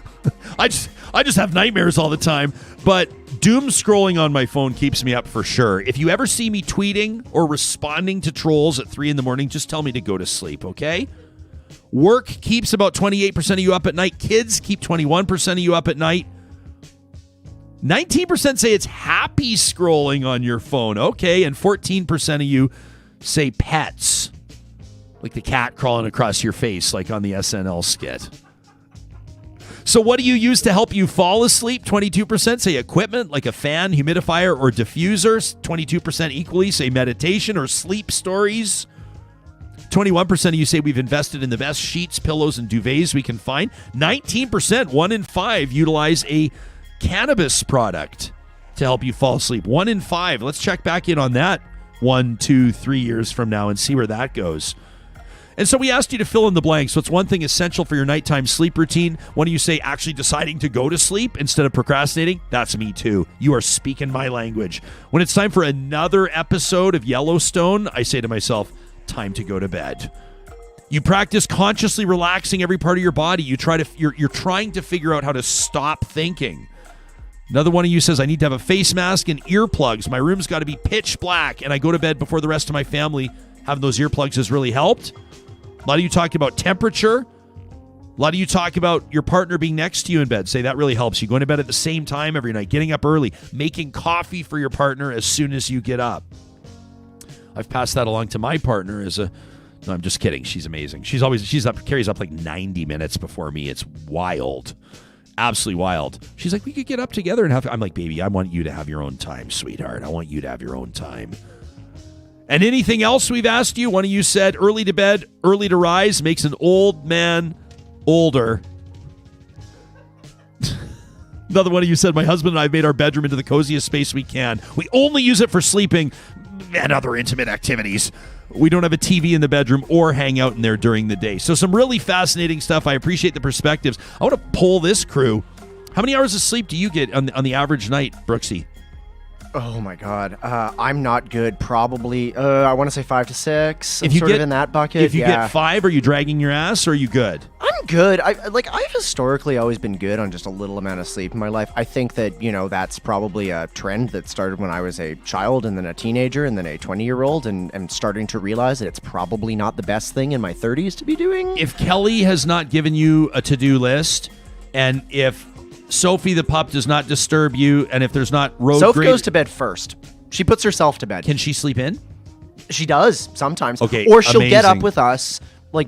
I just have nightmares all the time, but doom scrolling on my phone keeps me up for sure. If you ever see me tweeting or responding to trolls at 3 a.m, just tell me to go to sleep, okay? Work keeps about 28% of you up at night. Kids keep 21% of you up at night. 19% say it's happy scrolling on your phone, okay, and 14% of you say pets, like the cat crawling across your face, like on the SNL skit. So what do you use to help you fall asleep? 22% say equipment like a fan, humidifier, or diffuser. 22% equally say meditation or sleep stories. 21% of you say we've invested in the best sheets, pillows, and duvets we can find. 19%, 1 in 5, utilize a cannabis product to help you fall asleep. 1 in 5. Let's check back in on that 1, 2, 3 years from now and see where that goes. And so we asked you to fill in the blanks. What's one thing essential for your nighttime sleep routine? One of you say actually deciding to go to sleep instead of procrastinating. That's me too. You are speaking my language. When it's time for another episode of Yellowstone, I say to myself, time to go to bed. You practice consciously relaxing every part of your body. You're trying to figure out how to stop thinking. Another one of you says, I need to have a face mask and earplugs. My room's got to be pitch black, and I go to bed before the rest of my family. Having those earplugs has really helped. A lot of you talk about temperature. A lot of you talk about your partner being next to you in bed. Say that really helps you. Going to bed at the same time every night, getting up early, making coffee for your partner as soon as you get up. I've passed that along to my partner as a... No, I'm just kidding. She's amazing. Carries up like 90 minutes before me. It's wild. Absolutely wild. She's like, we could get up together and have... I'm like, baby, I want you to have your own time, sweetheart. I want you to have your own time. And anything else we've asked you? One of you said, early to bed, early to rise makes an old man older. Another one of you said, my husband and I have made our bedroom into the coziest space we can. We only use it for sleeping and other intimate activities. We don't have a TV in the bedroom or hang out in there during the day. So some really fascinating stuff. I appreciate the perspectives. I want to poll this crew. How many hours of sleep do you get on the average night, Brooksy? Oh my God. I'm not good. Probably, I want to say 5 to 6. I'm sort of in that bucket. If you get 5, are you dragging your ass or are you good? I'm good. I've historically always been good on just a little amount of sleep in my life. I think that, that's probably a trend that started when I was a child and then a teenager and then a 20-year-old and I'm starting to realize that it's probably not the best thing in my 30s to be doing. If Kelly has not given you a to-do list and if Sophie the pup does not disturb you, and if there's not road Sophie goes to bed first. She puts herself to bed. Can she sleep in? She does sometimes. Okay, or she'll get up with us,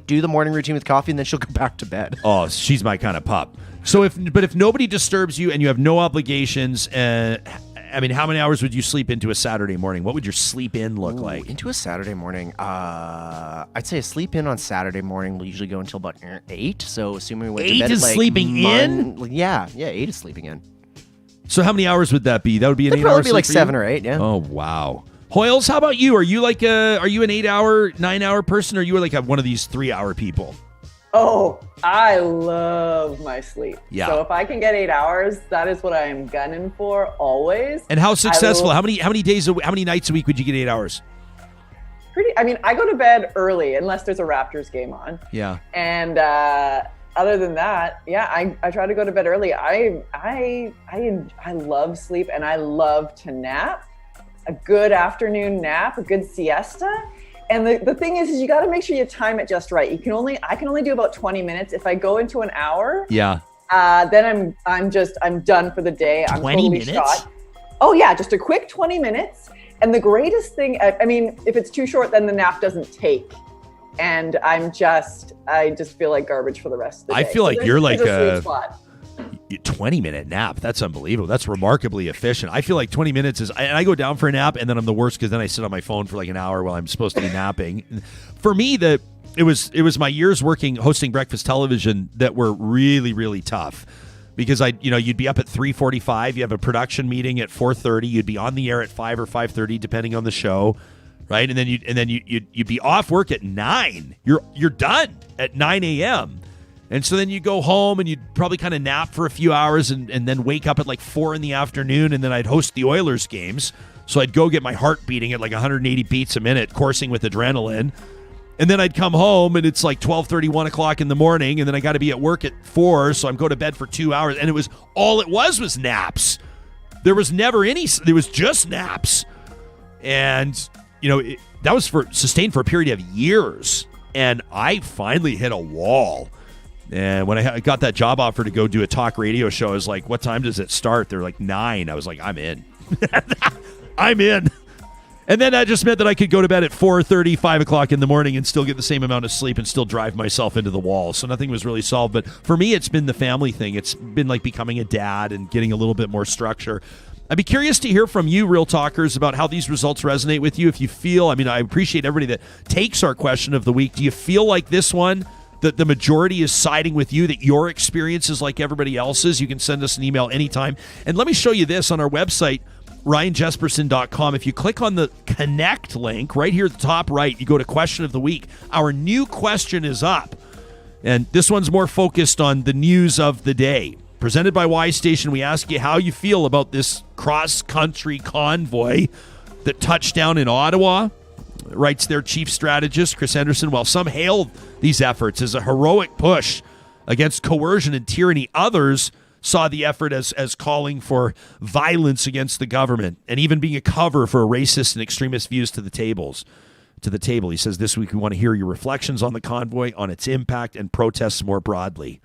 do the morning routine with coffee, and then she'll go back to bed. Oh, she's my kind of pup. So if nobody disturbs you and you have no obligations, how many hours would you sleep into a Saturday morning? What would your sleep in look like? Into a Saturday morning, I'd say a sleep in on Saturday morning will usually go until about 8. So assuming we went to bed 8 is sleeping in? Yeah, 8 is sleeping in. So how many hours would that be? That would be an 8 hour sleep. It'd probably be like 7 or 8. Yeah. Oh wow. Hoyles, how about you? Are you like are you an 8 hour, 9 hour person, or are you like one of these 3 hour people? Oh, I love my sleep. Yeah. So if I can get 8 hours, that is what I am gunning for always. And how successful? How many nights a week would you get 8 hours? I go to bed early unless there's a Raptors game on. Yeah. And other than that, yeah, I try to go to bed early. I love sleep and I love to nap. A good afternoon nap, a good siesta. And the thing is you got to make sure you time it just right. I can only do about 20 minutes. If I go into an hour, then I'm done for the day. I'm 20 totally minutes? shot. Oh yeah, just a quick 20 minutes. And the greatest thing, if it's too short, then the nap doesn't take. And I just feel like garbage for the rest of the day. I feel like you're like a 20-minute nap. That's unbelievable. That's remarkably efficient. I feel like 20 minutes is, and I go down for a nap, and then I'm the worst because then I sit on my phone for like an hour while I'm supposed to be napping. For me, it was my years hosting breakfast television that were really, really tough. Because you'd be up at 3:45. You have a production meeting at 4:30. You'd be on the air at 5 or 5:30, depending on the show, right? And then you'd be off work at 9. You're done at 9 a.m. And so then you go home and you'd probably kind of nap for a few hours and then wake up at like 4 in the afternoon, and then I'd host the Oilers games. So I'd go get my heart beating at like 180 beats a minute, coursing with adrenaline. And then I'd come home and it's like 12:30, 1 o'clock in the morning, and then I got to be at work at 4, so I'm going to bed for 2 hours. And it was naps. There was there was just naps. And, that was sustained for a period of years. And I finally hit a wall. And when I got that job offer to go do a talk radio show, I was like, what time does it start? They're like 9. I was like, I'm in. I'm in. And then that just meant that I could go to bed at 4:30, 5 o'clock in the morning and still get the same amount of sleep and still drive myself into the wall. So nothing was really solved. But for me, it's been the family thing. It's been like becoming a dad and getting a little bit more structure. I'd be curious to hear from you, Real Talkers, about how these results resonate with you. If you feel, I appreciate everybody that takes our question of the week. Do you feel like this one, that the majority is siding with you, that your experience is like everybody else's? You can send us an email anytime. And let me show you this on our website, RyanJesperson.com. If you click on the connect link right here at the top right, you go to Question of the Week. Our new question is up. And this one's more focused on the news of the day. Presented by Y Station, we ask you how you feel about this cross-country convoy that touched down in Ottawa. Writes their chief strategist, Chris Henderson, while some hailed these efforts as a heroic push against coercion and tyranny, others saw the effort as calling for violence against the government and even being a cover for racist and extremist views to the table. He says, this week we want to hear your reflections on the convoy, on its impact, and protests more broadly.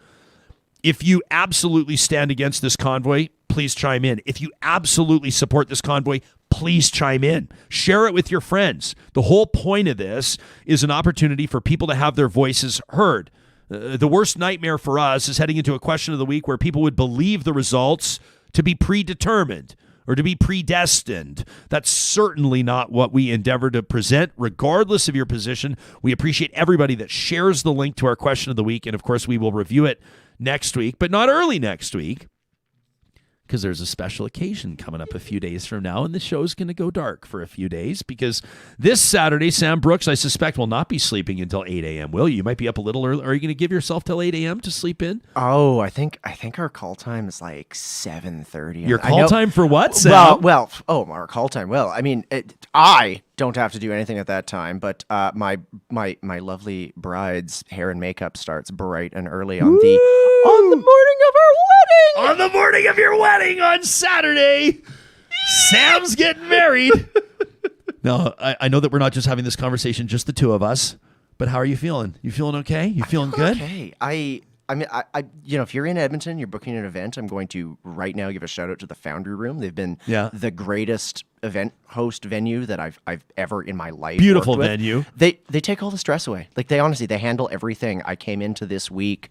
If you absolutely stand against this convoy, please chime in. If you absolutely support this convoy, please chime in. Share it with your friends. The whole point of this is an opportunity for people to have their voices heard. The worst nightmare for us is heading into a question of the week where people would believe the results to be predetermined or to be predestined. That's certainly not what we endeavor to present, regardless of your position. We appreciate everybody that shares the link to our question of the week, and of course we will review it next week, but not early next week, because there's a special occasion coming up a few days from now, and the show's going to go dark for a few days, because this Saturday, Sam Brooks, I suspect, will not be sleeping until 8 a.m. Will you? You might be up a little early. Are you going to give yourself till 8 a.m. to sleep in? Oh, I think our call time is like 7:30. Your call time for what, Sam? Our call time. Well, I mean, I don't have to do anything at that time, but my lovely bride's hair and makeup starts bright and early on the morning of our wedding. On the morning of your wedding on Saturday, Sam's getting married. Now, I know that we're not just having this conversation, just the two of us, but how are you feeling? You feeling okay? You feeling good? Okay. I mean, if you're in Edmonton, you're booking an event, I'm going to right now give a shout out to the Foundry Room. They've been the greatest event host venue that I've ever in my life. Beautiful venue. They take all the stress away. Like they handle everything. I came into this week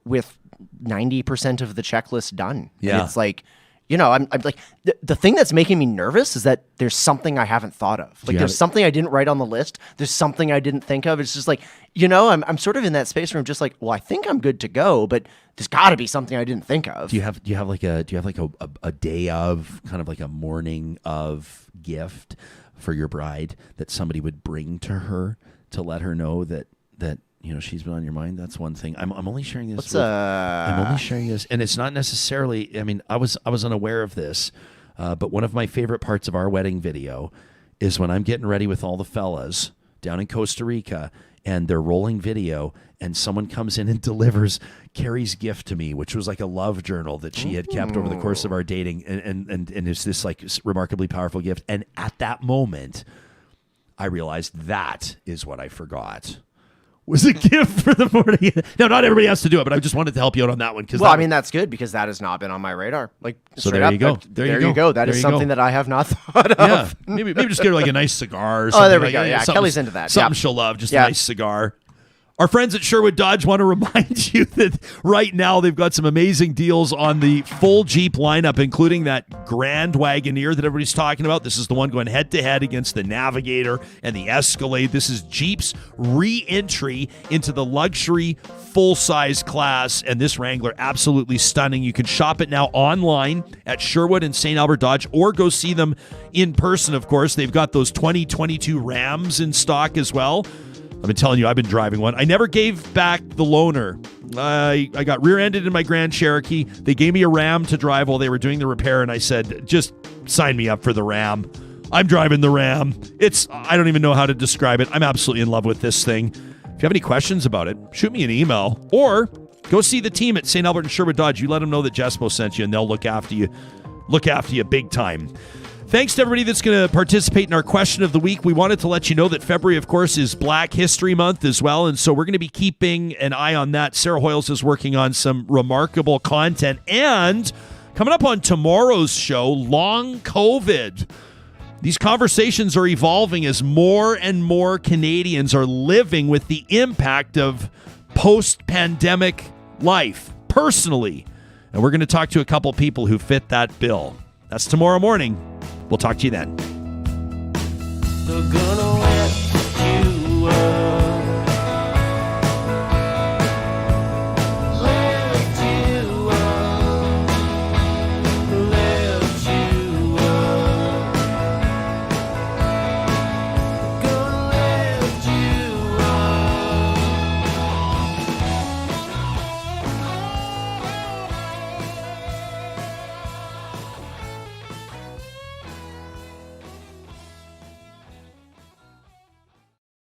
with 90% of the checklist done. Yeah. And it's like, I'm like, the thing that's making me nervous is that there's something I haven't thought of. Like there's something I didn't write on the list. There's something I didn't think of. It's just like, I'm sort of in that space where I'm just like, well, I think I'm good to go, but there's got to be something I didn't think of. Do you have like a day of, kind of like a morning of gift for your bride that somebody would bring to her to let her know that she's been on your mind? That's one thing. I'm only sharing this. I'm only sharing this, and it's not necessarily. I mean, I was unaware of this, but one of my favorite parts of our wedding video is when I'm getting ready with all the fellas down in Costa Rica, and they're rolling video, and someone comes in and delivers Carrie's gift to me, which was like a love journal that she had kept over the course of our dating, and it's this like remarkably powerful gift. And at that moment, I realized that is what I forgot. Was a gift for the morning. No, not everybody has to do it, but I just wanted to help you out on that one. That's good because that has not been on my radar. Like, so there you go. There you go. That is something that I have not thought of. Yeah, maybe just get her like a nice cigar or something. Oh, there we go. Yeah, Kelly's into that. Something she'll love, just a nice cigar. Our friends at Sherwood Dodge want to remind you that right now they've got some amazing deals on the full Jeep lineup, including that Grand Wagoneer that everybody's talking about. This is the one going head-to-head against the Navigator and the Escalade. This is Jeep's re-entry into the luxury full-size class, and this Wrangler, absolutely stunning. You can shop it now online at Sherwood and St. Albert Dodge, or go see them in person, of course. They've got those 2022 Rams in stock as well. I've been telling you, I've been driving one. I never gave back the loaner. I got rear-ended in my Grand Cherokee. They gave me a Ram to drive while they were doing the repair, and I said, just sign me up for the Ram. I'm driving the Ram. I don't even know how to describe it. I'm absolutely in love with this thing. If you have any questions about it, shoot me an email, or go see the team at St. Albert and Sherwood Dodge. You let them know that Jespo sent you, and they'll look after you big time. Thanks to everybody that's going to participate in our question of the week. We wanted to let you know that February, of course, is Black History Month as well, and so we're going to be keeping an eye on that. Sarah Hoyles is working on some remarkable content, and coming up on tomorrow's show, Long COVID. These conversations are evolving as more and more Canadians are living with the impact of post-pandemic life personally, and we're going to talk to a couple people who fit that bill. That's tomorrow morning. We'll talk to you then. They're gonna